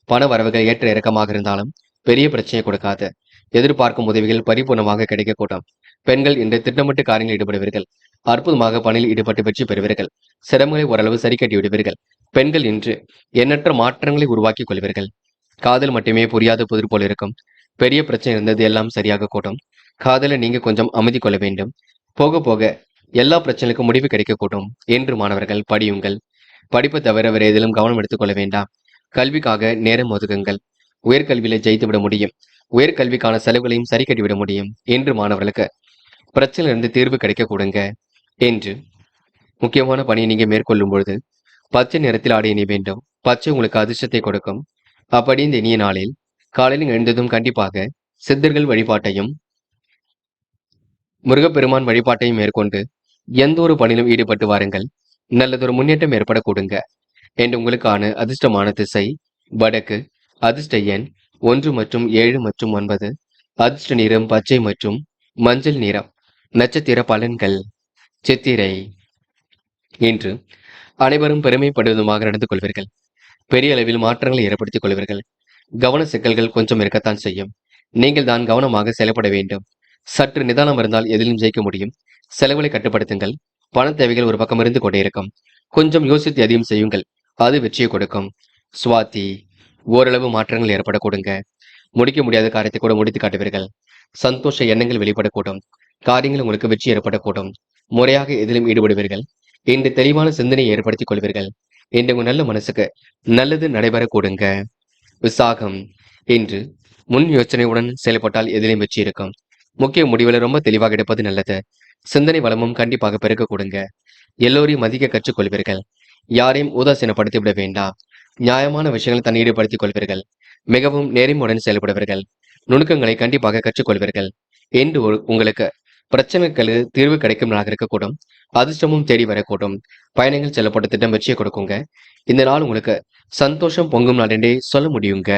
பண வரவுகள் ஏற்ற இறக்கமாக இருந்தாலும் பெரிய பிரச்சனையை கொடுக்காது. எதிர்பார்க்கும் உதவிகள் பரிபூர்ணமாக கிடைக்கக்கூடும். பெண்கள் இன்று திட்டமிட்டு காரியங்களில் ஈடுபடுவீர்கள். அற்புதமாக பணியில் ஈடுபட்டு வெற்றி பெறுவீர்கள். சிரமங்களை ஓரளவு சரி கட்டி விடுவீர்கள். பெண்கள் இன்று எண்ணற்ற மாற்றங்களை உருவாக்கிக் கொள்வீர்கள். காதல் மட்டுமே புரியாத புதிர் போல் இருக்கும். பெரிய பிரச்சனை இருந்தது எல்லாம் சரியாக கூடும். காதலை நீங்க கொஞ்சம் அமைதி கொள்ள வேண்டும். போக போக எல்லா பிரச்சனைக்கும் முடிவு கிடைக்கக்கூடும். என்று மாணவர்கள் படியுங்கள். படிப்பு தவிர வேறு எதிலும் கவனம் எடுத்துக்கொள்ள வேண்டாம். கல்விக்காக நேரம் ஒதுக்குங்கள். உயர்கல்வியில ஜெயித்து விட முடியும். உயர்கல்விக்கான செலவுகளையும் சரி கட்டிவிட முடியும். என்று மாணவர்களுக்கு பிரச்சனையிலிருந்து தீர்வு கிடைக்க கொடுங்க. என்று முக்கியமான பணியை நீங்க மேற்கொள்ளும் பொழுது பச்சை நிறத்தில் ஆடை அணிய வேண்டும். பச்சை உங்களுக்கு அதிர்ஷ்டத்தை கொடுக்கும். அப்படி இந்த இனிய நாளில் காலையில் எழுந்ததும் கண்டிப்பாக சித்தர்கள் வழிபாட்டையும் முருகப்பெருமான் வழிபாட்டையும் மேற்கொண்டு எந்த ஒரு பணியிலும் ஈடுபட்டு வாருங்கள். நல்லதொரு முன்னேற்றம் ஏற்பட கொடுங்க. என்று உங்களுக்கான அதிர்ஷ்டமான திசை வடக்கு. அதிர்ஷ்ட எண் 1 மற்றும் 7 மற்றும் 9. அதிர்ஷ்ட நிறம் பச்சை மற்றும் மஞ்சள் நிறம். நட்சத்திர பலன்கள். சித்திரை. இன்று அனைவரும் பெருமைப்படுவதுமாக நடந்து கொள்வீர்கள். பெரிய அளவில் மாற்றங்களை ஏற்படுத்திக் கொள்வீர்கள். கவன சிக்கல்கள் கொஞ்சம் இருக்கத்தான் செய்யும். நீங்கள் தான் கவனமாக செயல்பட வேண்டும். சற்று நிதானம் இருந்தால் எதிலும் ஜெயிக்க முடியும். செலவுகளை கட்டுப்படுத்துங்கள். பண தேவைகள் ஒரு பக்கம் இருந்து கொண்டே இருக்கும். கொஞ்சம் யோசித்து எதையும் செய்யுங்கள். அது வெற்றியை கொடுக்கும். சுவாதி. ஓரளவு மாற்றங்கள் ஏற்பட கொடுங்க. முடிக்க முடியாத காரியத்தை கூட முடித்து காட்டுவீர்கள். சந்தோஷ எண்ணங்கள் வெளிப்படக்கூடும். காரியங்கள் உங்களுக்கு வெற்றி ஏற்படக்கூடும். முறையாக எதிலும் ஈடுபடுவீர்கள். இன்று தெளிவான சிந்தனையை ஏற்படுத்திக் கொள்வீர்கள். இன்று உங்க நல்ல மனசுக்கு நல்லது நடைபெற கொடுங்க. விசாகம். இன்று முன் யோசனையுடன் செயல்பட்டால் எதிலும் வெற்றி இருக்கும். முக்கிய முடிவுகளை ரொம்ப தெளிவாக எடுப்பது நல்லது. சிந்தனை வளமும் கண்டிப்பாக பெருக்க கொடுங்க. எல்லோரையும் மதிக்க கற்றுக்கொள்வீர்கள். யாரையும் உதாசீனப்படுத்தி விட வேண்டாம். நியாயமான விஷயங்களை தன்னை ஈடுபடுத்திக் கொள்வீர்கள். மிகவும் நேர்மையுடன் செயல்படுவீர்கள். நுணுக்கங்களை கண்டிப்பாக கற்றுக்கொள்வீர்கள். என்று உங்களுக்கு பிரச்சனைகளுக்கு தீர்வு கிடைக்கும் நாளாக இருக்கக்கூடும். அதிர்ஷ்டமும் தேடி வரக்கூடும். பயணங்கள் செல்லப்பட்ட திட்டம் வெற்றியை கொடுக்குங்க. இந்த நாள் உங்களுக்கு சந்தோஷம் பொங்கும் நாள் என்றே சொல்ல முடியுங்க.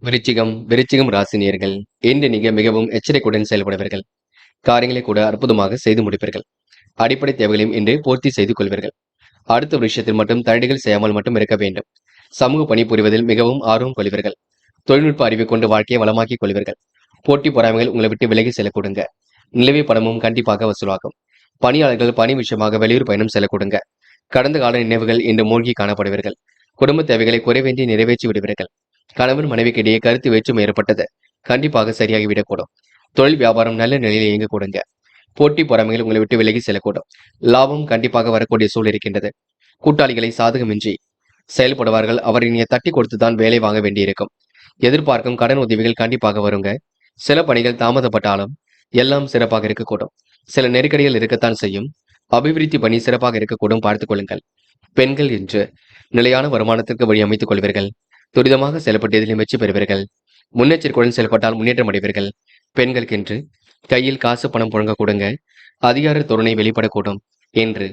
விருச்சிகம் ராசினியர்கள். இன்று நீங்க மிகவும் எச்சரிக்கையுடன் செயல்படுவீர்கள். காரியங்களை கூட அற்புதமாக செய்து முடிப்பீர்கள். அடிப்படை தேவைகளையும் இன்று பூர்த்தி செய்து கொள்வீர்கள். அடுத்த ஒரு விஷயத்தில் மட்டும் தடைகள் செய்யாமல் மட்டும் இருக்க வேண்டும். சமூக பணி புரிவதில் மிகவும் ஆர்வம் கொள்வீர்கள். தொழில்நுட்ப அறிவை கொண்டு வாழ்க்கையை வளமாக்கிக் கொள்வீர்கள். போட்டி பொறாமைகள் உங்களை விட்டு விலகி செல்ல கொடுங்க. நிலவை பணமும் கண்டிப்பாக வசூலாகும். பணியாளர்கள் பணி விஷயமாக வெளியூர் பயணம் செல்ல கொடுங்க. கடந்த கால நினைவுகள் இன்று மூழ்கி காணப்படுவீர்கள். குடும்ப தேவைகளை குறைவேண்டி நிறைவேற்றி விடுவீர்கள். கணவன் மனைவிக்கு இடையே கருத்து வேற்றுமை ஏற்பட்டது கண்டிப்பாக சரியாகிவிடக்கூடும். தொழில் வியாபாரம் நல்ல நிலையில் இயங்க கொடுங்க. போட்டி பொறாமைகள் உங்களை விட்டு விலகி செல்லக்கூடும். லாபம் கண்டிப்பாக வரக்கூடிய சூழல் இருக்கின்றது. கூட்டாளிகளை சாதகமின்றி செயல்படுவார்கள். அவரை நீங்க தட்டி கொடுத்துதான் வேலை வாங்க வேண்டியிருக்கும். எதிர்பார்க்கும் கடன் உதவிகள் கண்டிப்பாக வருங்க. சில பணிகள் தாமதப்பட்டாலும் எல்லாம் சிறப்பாக இருக்கக்கூடும். சில நெருக்கடிகள் இருக்கத்தான் செய்யும். அபிவிருத்தி பணி சிறப்பாக இருக்கக்கூடும். பார்த்துக் கொள்ளுங்கள். பெண்கள் என்று நிலையான வருமானத்திற்கு வழி அமைத்துக் கொள்வீர்கள். துரிதமாக செயல்பட்டு எதிலும் வெற்றி பெறுவீர்கள். முன்னெச்சரிக்கையுடன் செயல்பட்டால் முன்னேற்றம் அடைவீர்கள். பெண்களுக்கென்று கையில் காசு பணம் புழங்க கொடுங்க. அதிகார தோரணை வெளிப்படக்கூடும். என்று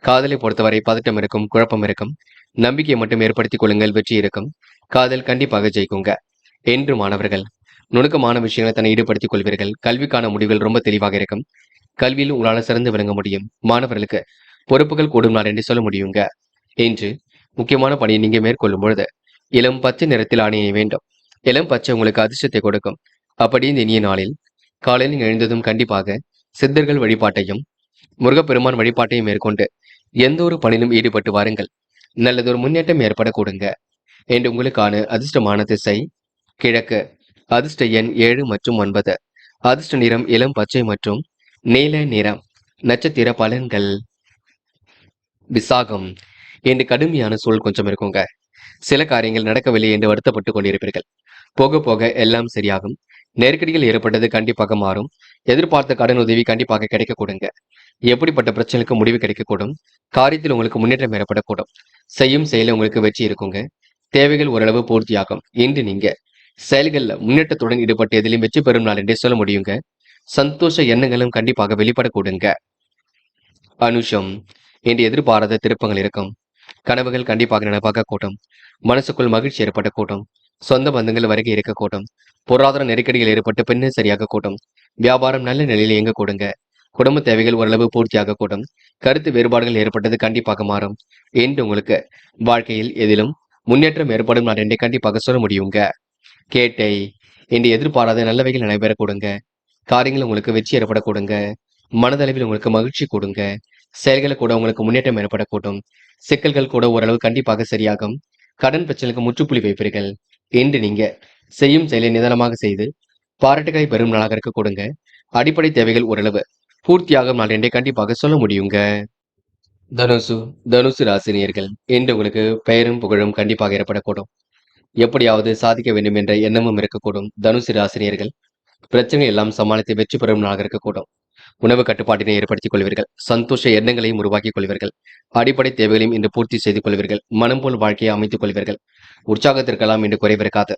காதலை பொறுத்தவரை பதட்டம் இருக்கும், குழப்பம் இருக்கும். நம்பிக்கையை மட்டும் ஏற்படுத்திக் கொள்ளுங்கள். வெற்றி இருக்கும். காதல் கண்டிப்பாக ஜெயிக்குங்க. என்று மாணவர்கள் நுணுக்கமான விஷயங்களை தன்னை ஈடுபடுத்திக் கொள்வீர்கள். கல்விக்கான முடிவுகள் ரொம்ப தெளிவாக இருக்கும். கல்வியில் உங்களால் சிறந்து விளங்க முடியும். மாணவர்களுக்கு பொறுப்புகள் கூடும் நாள் என்று சொல்ல முடியுங்க. என்று முக்கியமான பணியை நீங்க மேற்கொள்ளும் பொழுது இளம் பச்சை நிறத்தில் அணிய வேண்டும். இளம் பச்சை உங்களுக்கு அதிர்ஷ்டத்தை கொடுக்கும். அப்படி இந்த இனிய நாளில் காலையில் எழுந்ததும் கண்டிப்பாக சித்தர்கள் வழிபாட்டையும் முருகப்பெருமான் வழிபாட்டையும் மேற்கொண்டு எந்த ஒரு பணியிலும் ஈடுபட்டு வாருங்கள். நல்லதொரு முன்னேற்றம் ஏற்பட கொடுங்க. என்று உங்களுக்கான அதிர்ஷ்டமான திசை கிழக்கு. அதிர்ஷ்ட எண் 7 மற்றும் 9. அதிர்ஷ்ட நிறம் இளம் பச்சை மற்றும் நீல நிறம். நட்சத்திர பலன்கள். விசாகம். என்று கடுமையான சூழல் கொஞ்சம் இருக்குங்க. சில காரியங்கள் நடக்கவில்லை என்று வருத்தப்பட்டு கொண்டிருப்பீர்கள். போக போக எல்லாம் சரியாகும். நெருக்கடிகள் ஏற்பட்டது கண்டிப்பாக மாறும். எதிர்பார்த்த கடன் உதவி கண்டிப்பாக கிடைக்க கொடுங்க. எப்படிப்பட்ட பிரச்சனைக்கு முடிவு கிடைக்கக்கூடும். காரியத்தில் உங்களுக்கு முன்னேற்றம் ஏற்படக்கூடும். செய்யும் செயல உங்களுக்கு வெற்றி இருக்குங்க. தேவைகள் ஓரளவு பூர்த்தியாகும். இன்று நீங்க செயல்கள்ல முன்னேற்றத்துடன் ஈடுபட்டு எதிலும் வெற்றி பெறும் நாள் என்றே சொல்ல முடியுங்க. சந்தோஷ எண்ணங்களும் கண்டிப்பாக வெளிப்பட கொடுங்க. அனுஷம். என்று எதிர்பாராத திருப்பங்கள் இருக்கும். கனவுகள் கண்டிப்பாக நினைப்பாக கூட்டும். மனசுக்குள் மகிழ்ச்சி ஏற்பட்ட கூட்டும். சொந்த பந்தங்கள் வருகை இருக்க கூட்டும். பொருளாதார நெருக்கடிகள் ஏற்பட்டு பின்னர் சரியாக கூட்டும். வியாபாரம் நல்ல நிலையில் இயங்க கூடுங்க. குடும்ப தேவைகள் ஓரளவு பூர்த்தியாக கூடும். கருத்து வேறுபாடுகள் ஏற்பட்டது கண்டிப்பாக மாறும். என்று உங்களுக்கு வாழ்க்கையில் எதிலும் முன்னேற்றம் ஏற்படும் நான் என்றே கண்டிப்பாக சொல்ல முடியுங்க. கேட்டை. என்று எதிர்பாராத நல்லவைகள் நடைபெற கொடுங்க. காரியங்கள் உங்களுக்கு வெற்றி ஏற்பட கொடுங்க. மனதளவில் உங்களுக்கு மகிழ்ச்சி கொடுங்க. செயல்களை கூட உங்களுக்கு முன்னேற்றம் ஏற்படக்கூடும். சிக்கல்கள் கூட ஓரளவு கண்டிப்பாக சரியாகும். கடன் பிரச்சனைக்கு முற்றுப்புள்ளி வைப்பீர்கள். என்று நீங்க செய்யும் செயலை நிதானமாக செய்து பாராட்டுகளை பெறும் நாளாக இருக்க கொடுங்க. அடிப்படை தேவைகள் ஓரளவு பூர்த்தியாகும் நாள் என்றே கண்டிப்பாக சொல்ல முடியுங்க. தனுசு ராசினியர்கள். என்று உங்களுக்கு பெயரும் புகழும் கண்டிப்பாக ஏற்படக்கூடும். எப்படியாவது சாதிக்க வேண்டும் என்ற எண்ணமும் இருக்கக்கூடும். தனுசு ராசினியர்கள் பிரச்சனை எல்லாம் சமாளித்து வெற்றி பெறும் நாளாக இருக்கக்கூடும். உணவு கட்டுப்பாட்டினை ஏற்படுத்திக் கொள்வீர்கள். சந்தோஷ எண்ணங்களையும் உருவாக்கிக் கொள்வீர்கள். அடிப்படை தேவைகளையும் இன்று பூர்த்தி செய்து கொள்வீர்கள். மனம் போல் வாழ்க்கையை அமைத்துக் கொள்வீர்கள். உற்சாகத்திற்கெல்லாம் இன்று குறைவிருக்காது.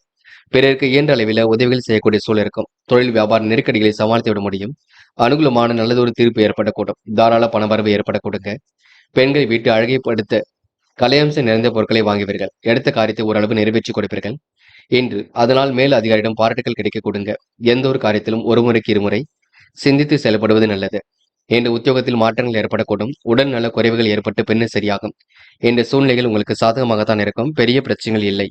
பிறருக்கு இயன்ற அளவில் உதவிகள் செய்யக்கூடிய சூழல் இருக்கும். தொழில் வியாபார நெருக்கடிகளை சமாளித்து விட முடியும். அனுகூலமான நல்லதொரு தீர்ப்பு ஏற்படக்கூடும். தாராள பணவரவு ஏற்படக்கூடுங்க. பெண்கள் வீட்டு அழகை படுத்த கலையம்சம் நிறைந்த பொருட்களை வாங்குவீர்கள். எடுத்த காரியத்தை ஓரளவு நிறைவேற்றி கொடுப்பீர்கள். இன்று அதனால் மேல் அதிகாரியிடம் பாராட்டுகள் கிடைக்க கொடுங்க. எந்த ஒரு காரியத்திலும் ஒரு முறைக்கு இருமுறை சிந்தித்து செயல்படுவது நல்லது. இன்று உத்தியோகத்தில் மாற்றங்கள் ஏற்படக்கூடும். உடல் நல குறைவுகள் ஏற்பட்டு பின்னர் சரியாகும். இந்த சூழ்நிலைகள் உங்களுக்கு சாதகமாகத்தான் இருக்கும். பெரிய பிரச்சனைகள் இல்லை.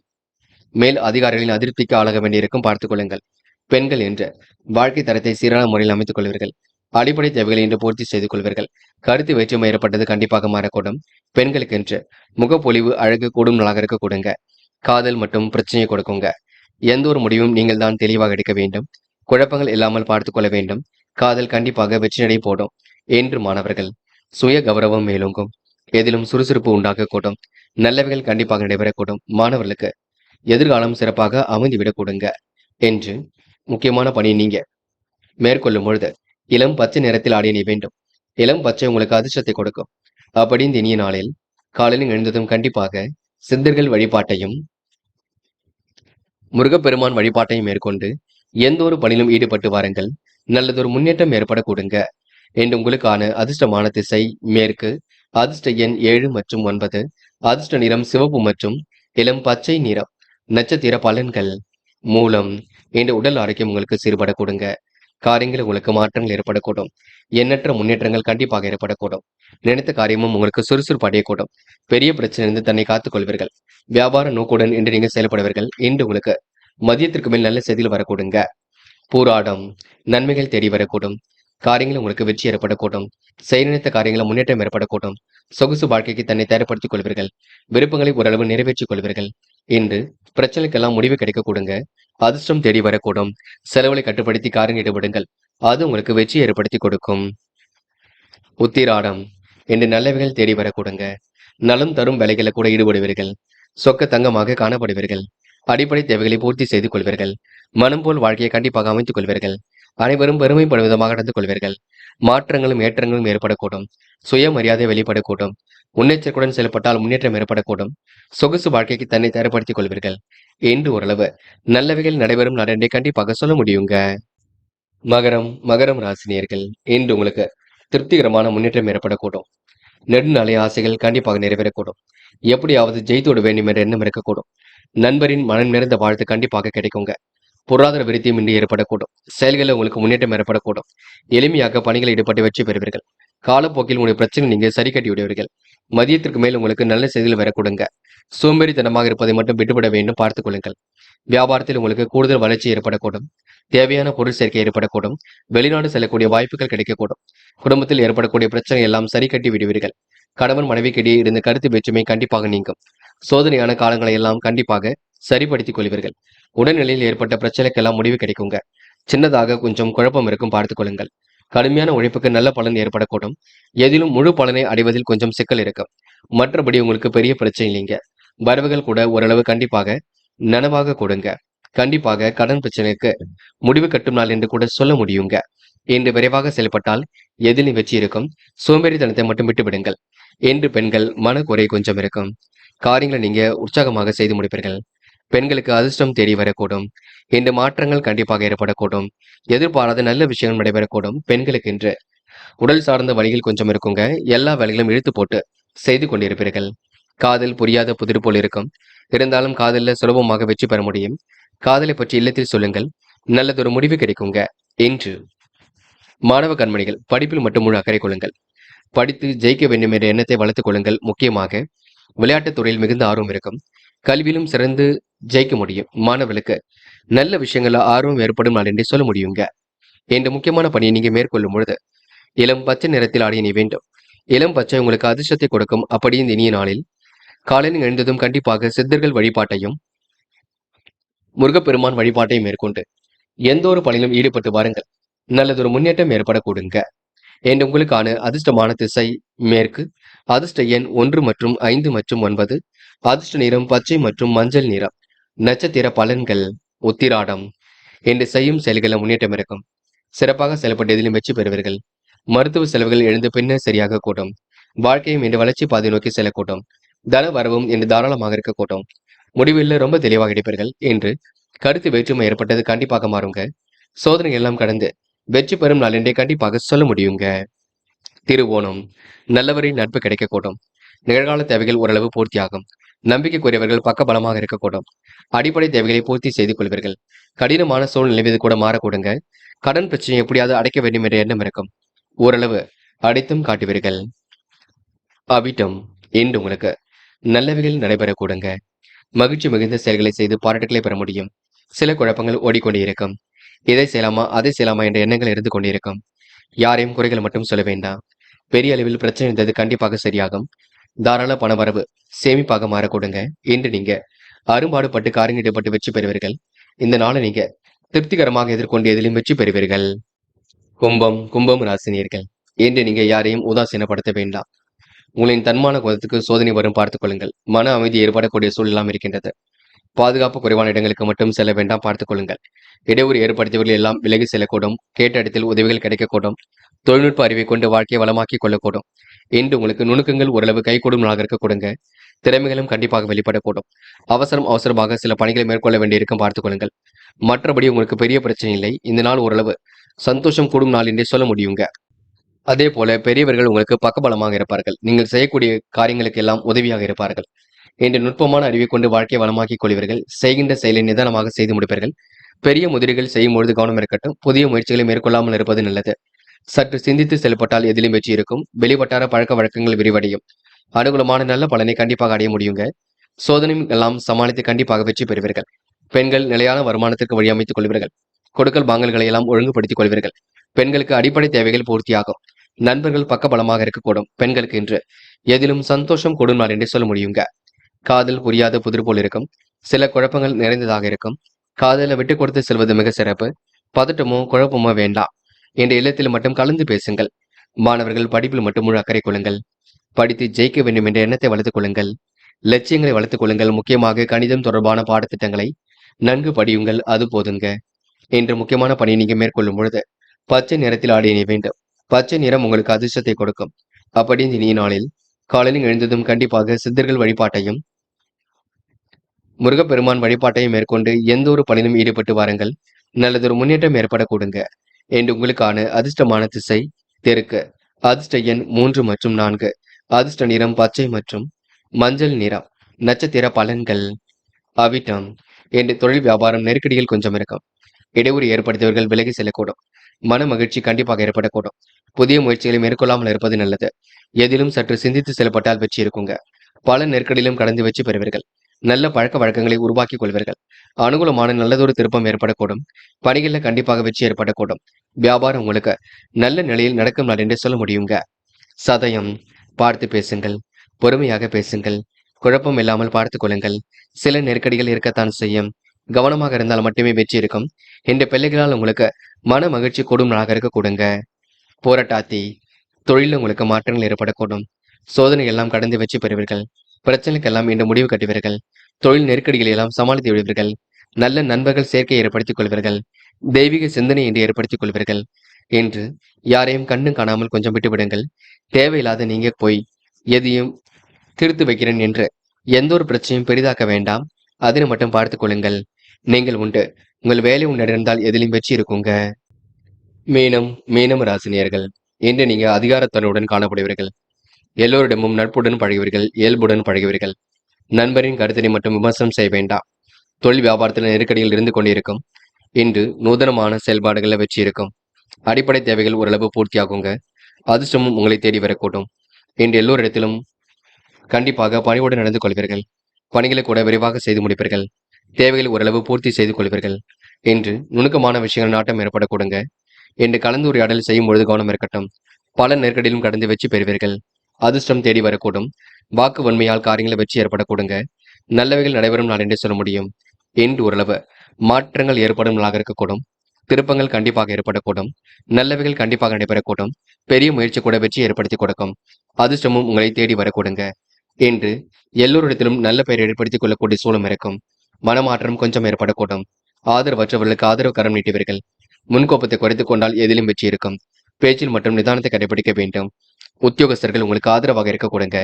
மேல் அதிகாரிகளின் அதிருப்திக்கு ஆளாக வேண்டியிருக்கும், பார்த்துக் கொள்ளுங்கள். பெண்கள் என்ற வாழ்க்கை தரத்தை சீரான முறையில் அமைத்துக் கொள்வீர்கள். அடிப்படை தேவைகளை இன்று பூர்த்தி செய்து கொள்வீர்கள். கருத்து வேற்றுமை ஏற்பட்டது கண்டிப்பாக மாறக்கூடும். பெண்களுக்கென்று முகப்பொலிவு அழகு கூடும் நாளாக இருக்க கொடுங்க. காதல் மற்றும் பிரச்சனையை கொடுக்குங்க. எந்த ஒரு முடிவும் நீங்கள் தான் தெளிவாக எடுக்க வேண்டும். குழப்பங்கள் இல்லாமல் பார்த்துக் கொள்ள வேண்டும். காதல் கண்டிப்பாக வெற்றிநடை போடும். என்று மாணவர்கள் சுய கௌரவம் மேலோங்கும். எதிலும் சுறுசுறுப்பு உண்டாகக்கூடும். நல்லவைகள் கண்டிப்பாக நடைபெறக்கூடும். மாணவர்களுக்கு எதிர்காலம் சிறப்பாக அமைந்துவிடக் கொடுங்க. என்று முக்கியமான பணி நீங்க மேற்கொள்ளும் பொழுது இளம் பச்சை நிறத்தில் ஆடிய நீ வேண்டும். இளம் பச்சை உங்களுக்கு அதிர்ஷ்டத்தை கொடுக்கும். அப்படி இந்த இனிய நாளில் காலையில் எழுந்ததும் கண்டிப்பாக சித்தர்கள் வழிபாட்டையும் முருகப்பெருமான் வழிபாட்டையும் மேற்கொண்டு எந்த ஒரு பணியிலும் ஈடுபட்டு வாருங்கள். நல்லதொரு முன்னேற்றம் ஏற்பட கொடுங்க. என்று உங்களுக்கான அதிர்ஷ்டமான திசை மேற்கு. அதிர்ஷ்ட எண் 7 மற்றும் 9. அதிர்ஷ்ட நிறம் சிவப்பு மற்றும் இளம் பச்சை நிறம். நட்சத்திர பலன்கள் மூலம் இன்று உடல் ஆரோக்கியம் உங்களுக்கு சீர்பட கொடுங்க. காரியங்கள் உங்களுக்கு மாற்றங்கள் ஏற்படக்கூடும். எண்ணற்ற முன்னேற்றங்கள் கண்டிப்பாக ஏற்படக்கூடும். நினைத்த காரியமும் உங்களுக்கு சுறுசுறுப்பு அடையக்கூடும். பெரிய பிரச்சனையிலிருந்து தன்னை காத்துக் கொள்வீர்கள். வியாபார நோக்குடன் இன்று நீங்கள் செயல்படுவீர்கள். இன்று உங்களுக்கு மதியத்திற்கு மேல் நல்ல செய்திகள் வரக்கூடுங்க. பூராடம் நன்மைகள் தேடி வரக்கூடும். காரியங்கள் உங்களுக்கு வெற்றி ஏற்படக்கூடும். செய்ய நினைத்த காரியங்களை முன்னேற்றம் ஏற்படக்கூடும். சொகுசு வாழ்க்கைக்கு தன்னை தயார்படுத்திக் கொள்வீர்கள். விருப்பங்களை ஓரளவு நிறைவேற்றிக் கொள்வீர்கள். இன்று பிரச்சனைக்கெல்லாம் முடிவு கிடைக்க கொடுங்க. அதிர்ஷ்டம் தேடி வரக்கூடும். செலவுகளை கட்டுப்படுத்தி காரியம் ஈடுபடுங்கள். அது உங்களுக்கு வெற்றி ஏற்படுத்தி கொடுக்கும். உத்திராடம் இன்று நல்லவைகள் தேடி வரக்கூடுங்க. நலம் தரும் வேலைகளை கூட ஈடுபடுவீர்கள். சொக்க தங்கமாக காணப்படுவீர்கள். அடிப்படை தேவைகளை பூர்த்தி செய்து கொள்வீர்கள். மனம் போல் வாழ்க்கையை கண்டிப்பாக அமைத்துக் கொள்வீர்கள். அனைவரும் பெருமைப்படும் விதமாக நடந்து கொள்வீர்கள். மாற்றங்களும் ஏற்றங்களும் ஏற்படக்கூடும். சுயமரியாதை வெளிப்படக்கூடும். முன்னெச்சரிக்கையுடன் செயல்பட்டால் முன்னேற்றம் ஏற்படக்கூடும். சொகுசு வாழ்க்கைக்கு தன்னை தயார்படுத்திக் கொள்வீர்கள். என்று ஓரளவு நல்லவைகள் நடைபெறும் நடனை கண்டிப்பாக சொல்ல முடியுங்க. மகரம் ராசினியர்கள் இன்று உங்களுக்கு திருப்திகரமான முன்னேற்றம் ஏற்படக்கூடும். நெடுநாளைய ஆசைகள் கண்டிப்பாக நிறைவேறக்கூடும். எப்படியாவது ஜெயித்தோட வேண்டும் என்ற எண்ணம் இருக்கக்கூடும். நண்பரின் மனம் நிறைந்த வாழ்த்து கண்டிப்பாக கிடைக்குங்க. பொருளாதார விருத்தியும் இன்று ஏற்படக்கூடும். செயல்களில் உங்களுக்கு முன்னேற்றம் ஏற்படக்கூடும். எளிமையாக பணிகள் ஈடுபட்டு வெற்றி பெறுவீர்கள். காலப்போக்கில் உங்களுடைய பிரச்சனை நீங்க சரி கட்டி விடுவீர்கள். மதியத்திற்கு மேல் உங்களுக்கு நல்ல செய்திகள் வரக்கூடுங்க. சோம்பேறித்தனமாக இருப்பதை மட்டும் விட்டுவிட வேண்டும், பார்த்துக் கொள்ளுங்கள். வியாபாரத்தில் உங்களுக்கு கூடுதல் வளர்ச்சி ஏற்படக்கூடும். தேவையான பொருள் சேர்க்கை ஏற்படக்கூடும். வெளிநாடு செல்லக்கூடிய வாய்ப்புகள் கிடைக்கக்கூடும். குடும்பத்தில் ஏற்படக்கூடிய பிரச்சனை எல்லாம் சரி கட்டி விடுவீர்கள். கணவன் மனைவிக்கிடையே இருந்த கருத்து வேற்றுமை கண்டிப்பாக நீங்கும். சோதனையான காலங்களை எல்லாம் கண்டிப்பாக சரிப்படுத்திக் கொள்வீர்கள். உடல்நிலையில் ஏற்பட்ட பிரச்சனைக்கெல்லாம் முடிவு கிடைக்குங்க. சின்னதாக கொஞ்சம் குழப்பம் இருக்கும், பார்த்துக் கொள்ளுங்கள். கடுமையான உழைப்புக்கு நல்ல பலன் ஏற்படக்கூடும். எதிலும் முழு பலனை அடைவதில் கொஞ்சம் சிக்கல் இருக்கும். மற்றபடி உங்களுக்கு பெரிய பிரச்சனை இல்லைங்க. வரவுகள் கூட ஓரளவு கண்டிப்பாக நனவாக கொடுங்க. கண்டிப்பாக கடன் பிரச்சனைக்கு முடிவு கட்டும் நாள் என்று கூட சொல்ல முடியுங்க. இன்று விரைவாக செயல்பட்டால் எதிலும் வெற்றி இருக்கும். சோம்பேறித்தனத்தை மட்டும் விட்டு விடுங்கள். என்று பெண்கள் மனக்குறை கொஞ்சம் இருக்கும். காரியங்களை நீங்க உற்சாகமாக செய்து முடிப்பீர்கள். பெண்களுக்கு அதிர்ஷ்டம் தேடி வரக்கூடும். இந்த மாற்றங்கள் கண்டிப்பாக ஏற்படக்கூடும். எதிர்பாராத நல்ல விஷயங்கள் நடைபெறக்கூடும். பெண்களுக்கு இன்று உடல் சார்ந்த வழிகள் கொஞ்சம் இருக்குங்க. எல்லா வேலைகளும் இழுத்து போட்டு செய்து கொண்டிருப்பீர்கள். காதல் புரியாத புதிர் போல் இருக்கும். இருந்தாலும் காதலில் சுலபமாக வெற்றி பெற முடியும். காதலை பற்றி இல்லத்தில் சொல்லுங்கள். நல்லதொரு முடிவு கிடைக்குங்க. இன்று மாணவ கண்மணிகள் படிப்பில் மட்டும் முழு அக்கறை கொள்ளுங்கள். படித்து ஜெயிக்க வேண்டும் என்ற எண்ணத்தை வளர்த்துக் கொள்ளுங்கள். முக்கியமாக விளையாட்டுத் துறையில் மிகுந்த ஆர்வம் இருக்கும். கல்வியிலும் சிறந்து ஜெயிக்க முடியும். மாணவர்களுக்கு நல்ல விஷயங்கள்ல ஆர்வம் ஏற்படும் நாள் என்றே சொல்ல முடியுங்க. இந்த முக்கியமான பணியை நீங்க மேற்கொள்ளும் பொழுது இளம் பச்சை நிறத்தில் ஆடிய நீ வேண்டும். இளம் பச்சை உங்களுக்கு அதிர்ஷ்டத்தை கொடுக்கும். அப்படி இந்த இனிய நாளில் காலையில் எழுந்ததும் கண்டிப்பாக சித்தர்கள் வழிபாட்டையும் முருகப்பெருமான் வழிபாட்டையும் மேற்கொண்டு எந்த ஒரு பணியிலும் ஈடுபட்டு வாருங்கள். நல்லதொரு முன்னேற்றம் ஏற்படக்கூடுங்க. என்று உங்களுக்கான அதிர்ஷ்டமான திசை மேற்கு. அதிர்ஷ்ட எண் 1 மற்றும் 5 மற்றும் 9. அதிர்ஷ்ட நிறம் பச்சை மற்றும் மஞ்சள் நிறம். நட்சத்திர பலன்கள் உத்திராடம். என்று செய்யும் செயல்களில் முன்னேற்றம் இருக்கும். சிறப்பாக செயல்பட்டு எதிலும் வெற்றி பெறுவீர்கள். மருத்துவ செலவுகள் எழுந்து பின்னர் சரியாக கூட்டும். வாழ்க்கையும் இன்று வளர்ச்சி பாதை நோக்கி செல்லக்கூடும். தன வரவும் இன்று தாராளமாக இருக்கக்கூடும். முடிவில் ரொம்ப தெளிவாக எடுப்பீர்கள். என்று கருத்து வேற்றுமை ஏற்பட்டது கண்டிப்பாக மாறுங்க. சோதனை எல்லாம் கடந்து வெற்றி பெறும் நாள் என்றே கண்டிப்பாக சொல்ல முடியுங்க. திருவோணம் நல்லவரின் நட்பு கிடைக்கக்கூடும். நிகழ்கால தேவைகள் ஓரளவு பூர்த்தியாகும். நம்பிக்கைக்குரியவர்கள் பக்க பலமாக இருக்கக்கூடும். அடிப்படை தேவைகளை பூர்த்தி செய்து கொள்வீர்கள். கடினமான சூழ்நிலை இது கூட மாறக்கூடுங்க. கடன் பிரச்சனை எப்படியாவது அடைக்க வேண்டும் என்ற எண்ணம் இருக்கும். ஓரளவு அடைத்தும் காட்டுவீர்கள். அவிட்டம் இன்று உங்களுக்கு நல்லவைகள் நடைபெறக்கூடுங்க. மகிழ்ச்சி மிகுந்த செயல்களை செய்து பாராட்டுகளை பெற முடியும். சில குழப்பங்கள் ஓடிக்கொண்டே இருக்கும். இதை செய்யலாமா அதை செய்யலாமா என்ற எண்ணங்கள் இருந்து கொண்டிருக்கும். யாரையும் குறைகள் மட்டும் சொல்ல வேண்டாம். பெரிய அளவில் பிரச்சனை இருந்தது கண்டிப்பாக சரியாகும். தாராள பணவரவு சேமிப்பாக மாறக்கூடுங்க. இன்று நீங்க அரும்பாடுபட்டு காரியப்பட்டு வெற்றி பெறுவீர்கள். இந்த நாளை நீங்க திருப்திகரமாக எதிர்கொண்டு எதிலும் வெற்றி பெறுவீர்கள். கும்பம் ராசினியர்கள், இன்று நீங்க யாரையும் உதாசீனப்படுத்த வேண்டாம். உங்களின் தன்மான குணத்துக்கு சோதனை வரும் பார்த்துக் கொள்ளுங்கள். மன அமைதி ஏற்படக்கூடிய சூழலாம் இருக்கின்றது. பாதுகாப்பு குறைவான இடங்களுக்கு மட்டும் செல்ல வேண்டாம், பார்த்துக் கொள்ளுங்கள். இடையூறு ஏற்படுத்தியவர்கள் எல்லாம் விலகி செல்லக்கூடும். கேட்ட இடத்தில் உதவிகள் கிடைக்கக்கூடும். தொழில்நுட்ப அறிவை கொண்டு வாழ்க்கையை வளமாக்கிக் கொள்ளக்கூடும். இன்று உங்களுக்கு நுணுக்கங்கள் ஓரளவு கைகூடும் நாளாக இருக்க கொடுங்க. திறமைகளும் கண்டிப்பாக வெளிப்படக்கூடும். அவசரமாக சில பணிகளை மேற்கொள்ள வேண்டியிருக்கும், பார்த்துக் கொள்ளுங்கள். மற்றபடி உங்களுக்கு பெரிய பிரச்சனை இல்லை. இந்த நாள் ஓரளவு சந்தோஷம் கூடும் நாள் என்றே சொல்ல முடியுங்க. அதே போல பெரியவர்கள் உங்களுக்கு பக்கபலமாக இருப்பார்கள். நீங்கள் செய்யக்கூடிய காரியங்களுக்கு எல்லாம் உதவியாக இருப்பார்கள். இன்று நுட்பமான அறிவை கொண்டு வாழ்க்கையை வளமாக்கிக் கொள்வீர்கள். செய்கின்ற செயலை நிதானமாக செய்து முடிப்பீர்கள். பெரிய முதலீடுகள் செய்யும் பொழுது கவனம் இருக்கட்டும். புதிய முயற்சிகளை மேற்கொள்ளாமல் இருப்பது நல்லது. சற்று சிந்தித்து செயல்பட்டால் எதிலும் வெற்றி இருக்கும். வெளிவட்டார பழக்க வழக்கங்கள் விரிவடையும். அனுகூலமான நல்ல பலனை கண்டிப்பாக அடைய முடியுங்க. சோதனையும் எல்லாம் சமாளித்து கண்டிப்பாக வெற்றி பெறுவீர்கள். பெண்கள் நிலையான வருமானத்திற்கு வழி அமைத்துக் கொள்வீர்கள். கொடுக்கல் வாங்கல்களை எல்லாம் ஒழுங்குபடுத்திக் கொள்வீர்கள். பெண்களுக்கு அடிப்படை தேவைகள் பூர்த்தியாகும். நண்பர்கள் பக்க பலமாக இருக்கக்கூடும். பெண்களுக்கு இன்று எதிலும் சந்தோஷம் கூடும் நாள் என்று சொல்ல முடியுங்க. காதல் புரியாத புதிர் போல் இருக்கும். சில குழப்பங்கள் நிறைந்ததாக இருக்கும். காதலை விட்டு கொடுத்து செல்வது மிக சிறப்பு. பதட்டமோ குழப்பமோ வேண்டாம். என்ற இல்லத்தில் மட்டும் கலந்து பேசுங்கள். மாணவர்கள் படிப்பில் மட்டும் முழு அக்கறை கொள்ளுங்கள். படித்து ஜெயிக்க வேண்டும் என்ற எண்ணத்தை வளர்த்துக் கொள்ளுங்கள். லட்சியங்களை வளர்த்துக் கொள்ளுங்கள். முக்கியமாக கணிதம் தொடர்பான பாடத்திட்டங்களை நன்கு படியுங்கள், அது போதுங்க. இன்று முக்கியமான பணியை நீங்க மேற்கொள்ளும் பொழுது பச்சை நிறத்தில் ஆடை அணிய வேண்டும். பச்சை நிறம் உங்களுக்கு அதிர்ஷ்டத்தை கொடுக்கும். அப்படி இந்த இனிய நாளில் காலையில் எழுந்ததும் கண்டிப்பாக சித்தர்கள் வழிபாட்டையும் முருகப்பெருமான் வழிபாட்டையும் மேற்கொண்டு எந்த ஒரு பணியிலும் ஈடுபட்டு வாருங்கள். நல்லதொரு முன்னேற்றம் ஏற்படக்கூடுங்க. என்று உங்களுக்கான அதிர்ஷ்டமான திசை தெற்கு. அதிர்ஷ்ட எண் 3 மற்றும் 4. அதிர்ஷ்ட நிறம் பச்சை மற்றும் மஞ்சள் நிறம். நட்சத்திர பலன்கள். அவிட்டம் என்று தொழில் வியாபாரம் நெருக்கடிகள் கொஞ்சம் இருக்கும். இடையூறு ஏற்படுத்தியவர்கள் விலகி செல்லக்கூடும். மன மகிழ்ச்சி கண்டிப்பாக ஏற்படக்கூடும். புதிய முயற்சிகளை மேற்கொள்ளாமல் இருப்பது நல்லது. எதிலும் சற்று சிந்தித்து செயல்பட்டால் வெற்றி இருக்குங்க. பல நெருக்கடியிலும் கடந்து வெற்றி பெறுவீர்கள். நல்ல பழக்க வழக்கங்களை உருவாக்கிக் கொள்வீர்கள். அனுகூலமான நல்லதொரு திருப்பம் ஏற்படக்கூடும். பணிகளில் கண்டிப்பாக வெற்றி ஏற்படக்கூடும். வியாபாரம் உங்களுக்கு நல்ல நிலையில் நடக்கும் நாள் என்று சொல்ல முடியுங்க. சதயம் பார்த்து பேசுங்கள். பொறுமையாக பேசுங்கள். குழப்பம் இல்லாமல் பார்த்துக் கொள்ளுங்கள். சில நெருக்கடிகள் இருக்கத்தான் செய்யும். கவனமாக இருந்தால் மட்டுமே வெற்றி இருக்கும். இந்த பிள்ளைகளால் உங்களுக்கு மன மகிழ்ச்சி கூடும் நாளாக இருக்க கொடுங்க. போராட்டாத்தி தொழிலில் உங்களுக்கு மாற்றங்கள் ஏற்படக்கூடும். சோதனை எல்லாம் கடந்து வெற்றி பெறுவீர்கள். பிரச்சனைக்கெல்லாம் இன்று முடிவு கட்டுவீர்கள். தொழில் நெருக்கடிகளை எல்லாம் சமாளித்து விடுவீர்கள். நல்ல நண்பர்கள் சேர்க்கை ஏற்படுத்திக் கொள்வீர்கள். தெய்வீக சிந்தனை என்று ஏற்படுத்திக் கொள்வீர்கள். என்று யாரையும் கண்ணும் காணாமல் கொஞ்சம் விட்டுவிடுங்கள். தேவையில்லாத நீங்க போய் எதையும் திருத்து வைக்கிறேன் என்று எந்த ஒரு பிரச்சனையும் பெரிதாக்க வேண்டாம். அதனை மட்டும் பார்த்துக் கொள்ளுங்கள். நீங்கள் உண்டு. உங்கள் வேலை உன்னிருந்தால் எதிலும் வெற்றி இருக்குங்க. மீனம் ராசினியர்கள், இன்று நீங்க அதிகாரத்தனுடன் காணப்படுவீர்கள். எல்லோரிடமும் நட்புடன் பழகுவீர்கள். இயல்புடன் பழகுவீர்கள். நண்பரின் கருத்தினை மட்டும் விமர்சனம் செய்ய வேண்டாம். தொழில் வியாபாரத்தில் நெருக்கடியில் இருந்து கொண்டிருக்கும். இன்று நூதனமான செயல்பாடுகளில் வெற்றி இருக்கும். அடிப்படை தேவைகள் ஓரளவு பூர்த்தியாகுங்க. அதிர்ஷ்டமும் உங்களை தேடி வரக்கூடும். இன்று எல்லோரிடத்திலும் கண்டிப்பாக பணிவுடன் நடந்து கொள்வீர்கள். பணிகளை கூட விரைவாக செய்து முடிப்பீர்கள். தேவைகளை ஓரளவு பூர்த்தி செய்து கொள்வீர்கள். இன்று நுணுக்கமான விஷயங்கள் நாட்டம் ஏற்படக்கூடுங்க. என்று கலந்துரையாடல் செய்யும் பொழுது கவனம் இருக்கட்டும். பல நெருக்கடியிலும் கடந்து வெற்றி பெறுவீர்கள். அதிர்ஷ்டம் தேடி வரக்கூடும். வாக்கு வன்மையால் காரியங்களை வெற்றி ஏற்படக்கூடுங்க. நல்லவைகள் நடைபெறும் நாள் என்று சொல்ல முடியும். இன்று ஓரளவு மாற்றங்கள் ஏற்படும் நாளாக இருக்கக்கூடும். திருப்பங்கள் கண்டிப்பாக ஏற்படக்கூடும். நல்லவைகள் கண்டிப்பாக நடைபெறக்கூடும். பெரிய முயற்சி கூட வெற்றி ஏற்படுத்தி கொடுக்கும். அதிர்ஷ்டமும் உங்களை தேடி வரக்கூடுங்க. என்று எல்லோரிடத்திலும் நல்ல பெயர் ஏற்படுத்திக் கொள்ளக்கூடிய சூழம் இருக்கும். மனமாற்றம் கொஞ்சம் ஏற்படக்கூடும். ஆதரவற்றவர்களுக்கு ஆதரவு கரம் நீட்டுவீர்கள். முன்கோப்பத்தை குறைத்துக் கொண்டால் எதிலும் வெற்றி இருக்கும். பேச்சில் மற்றும் நிதானத்தை கடைபிடிக்க வேண்டும். உத்தியோகஸ்தர்கள் உங்களுக்கு ஆதரவாக இருக்கக்கூடுங்க.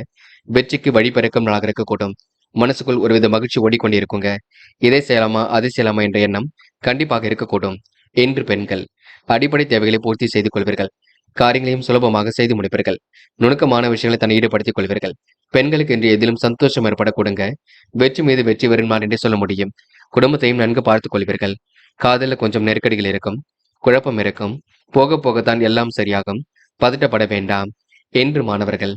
வெற்றிக்கு வழி பிறக்கும் நாளாக இருக்கக்கூடும். மனசுக்குள் ஒருவித மகிழ்ச்சி ஓடிக்கொண்டிருக்குங்க. இதை செய்யலாமா அதை செய்யலாமா என்ற எண்ணம் கண்டிப்பாக இருக்கக்கூடும். இன்று பெண்கள் அடிப்படை தேவைகளை பூர்த்தி செய்து கொள்வீர்கள். காரியங்களையும் சுலபமாக செய்து முடிப்பீர்கள். நுணுக்கமான விஷயங்களை தன்னை ஈடுபடுத்திக் கொள்வீர்கள். பெண்களுக்கு இன்று எதிலும் சந்தோஷம் ஏற்பட கொடுங்க. வெற்றி மீது வெற்றி வருமாறு என்றே சொல்ல முடியும். குடும்பத்தையும் நன்கு பார்த்துக் கொள்வீர்கள். காதலில் கொஞ்சம் நெருக்கடிகள் இருக்கும், குழப்பம் இருக்கும். போக போகத்தான் எல்லாம் சரியாகும். பதட்டப்பட வேண்டாம் என்று மாணவர்கள்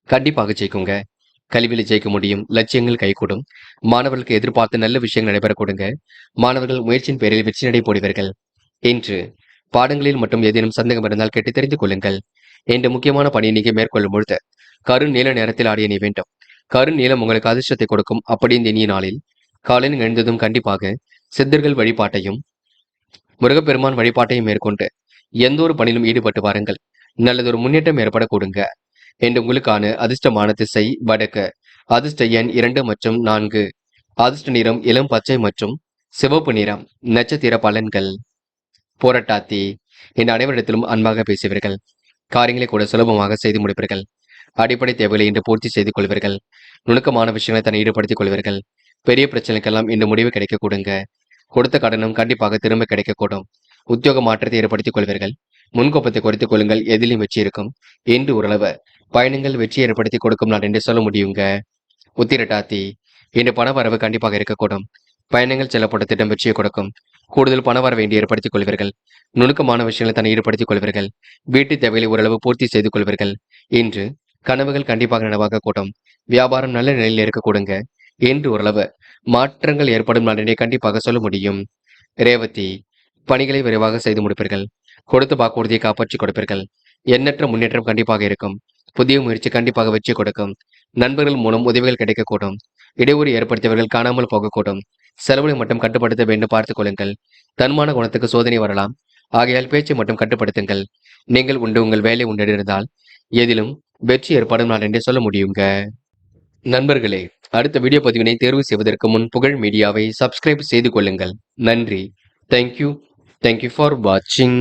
கண்டிப்பாக ஜெயிக்குங்க. கல்வியில் ஜெயிக்க முடியும். லட்சியங்கள் கைகூடும். மாணவர்களுக்கு எதிர்பார்த்த நல்ல விஷயங்கள் நடைபெற கொடுங்க. மாணவர்கள் முயற்சியின் பேரில் வெற்றி நடை போடுவீர்கள். இன்று பாடங்களில் மட்டும் ஏதேனும் சந்தேகம் இருந்தால் கேட்டு தெரிந்து கொள்ளுங்கள். என்ற முக்கியமான பணியை நீங்க மேற்கொள்ளும் பொழுது கரு நீல நேரத்தில் ஆடிய நீ வேண்டும். கரு நீளம் உங்களுக்கு அதிர்ஷ்டத்தை கொடுக்கும். அப்படி இந்த இனிய நாளில் காலையில் எழுந்ததும் கண்டிப்பாக சித்தர்கள் வழிபாட்டையும் முருகப்பெருமான் வழிபாட்டையும் மேற்கொண்டு எந்த ஒரு பணியிலும் ஈடுபட்டு வாருங்கள். நல்லதொரு முன்னேற்றம் ஏற்பட கொடுங்க. என்று உங்களுக்கான அதிர்ஷ்டமான திசை வடக்கு. அதிர்ஷ்ட எண் 2 மற்றும் 4. அதிர்ஷ்ட நிறம் இளம் பச்சை மற்றும் சிவப்பு நிறம். நட்சத்திர பலன்கள். போராட்டாத்தி என்ற அனைவரிடத்திலும் அன்பாக பேசுவீர்கள். காரியங்களை கூட சுலபமாக செய்து முடிப்பீர்கள். அடிப்படை தேவைகளை இன்று பூர்த்தி செய்து கொள்வீர்கள். நுணுக்கமான விஷயங்களை தன்னை ஈடுபடுத்திக் கொள்வீர்கள். பெரிய பிரச்சனைக்கெல்லாம் இன்று முடிவு கிடைக்க கொடுங்க. கொடுத்த கடனும் கண்டிப்பாக திரும்ப கிடைக்கக்கூடும். உத்தியோக மாற்றத்தை ஏற்படுத்திக் கொள்வீர்கள். முன்கோப்பத்தை குறைத்துக் கொள்ளுங்கள். எதிலும் வெற்றி இருக்கும். என்று ஓரளவு பயணங்கள் வெற்றி ஏற்படுத்தி கொடுக்கும் நாள் என்று சொல்ல முடியுங்க. உத்திரட்டாத்தி இன்று பண வரவு கண்டிப்பாக இருக்கக்கூடும். பயணங்கள் செல்லப்பட்ட திட்டம் வெற்றியை கொடுக்கும். கூடுதல் பண வரவை இன்று ஏற்படுத்திக் கொள்வீர்கள். நுணுக்கமான விஷயங்களை தன்னை ஈடுபடுத்திக் கொள்வீர்கள். வீட்டு தேவைகளை ஓரளவு பூர்த்தி செய்து கொள்வீர்கள். இன்று கனவுகள் கண்டிப்பாக நனவாக கூடும். வியாபாரம் நல்ல நிலையில் இருக்க கொடுங்க. என்று ஓரளவு மாற்றங்கள் ஏற்படும் நாளினை கண்டிப்பாக சொல்ல முடியும். ரேவதி பணிகளை விரைவாக செய்து முடிப்பீர்கள். கொடுத்த வாக்குறுதியை காப்பாற்றிக் கொடுப்பீர்கள். எண்ணற்ற முன்னேற்றம் கண்டிப்பாக இருக்கும். புதிய முயற்சி கண்டிப்பாக வெற்றி கொடுக்கும். நண்பர்கள் மூலம் உதவிகள் கிடைக்கக்கூடும். இடையூறு ஏற்படுத்தியவர்கள் காணாமல் போகக்கூடும். செலவுகளை மட்டும் கட்டுப்படுத்த வேண்டும், பார்த்துக் கொள்ளுங்கள். தன்மான குணத்துக்கு சோதனை வரலாம். ஆகையால் பேச்சை மட்டும் கட்டுப்படுத்துங்கள். நீங்கள் உண்டு உங்கள் வேலை உண்டிருந்தால் எதிலும் வெற்றி ஏற்படும் நாள் என்றே சொல்ல முடியுங்க. நண்பர்களே, அடுத்த வீடியோ பதிவினை தேர்வு செய்வதற்கு முன் புகழ் மீடியாவை சப்ஸ்கிரைப் செய்து கொள்ளுங்கள். நன்றி. தேங்க்யூ ஃபார் வாட்சிங்.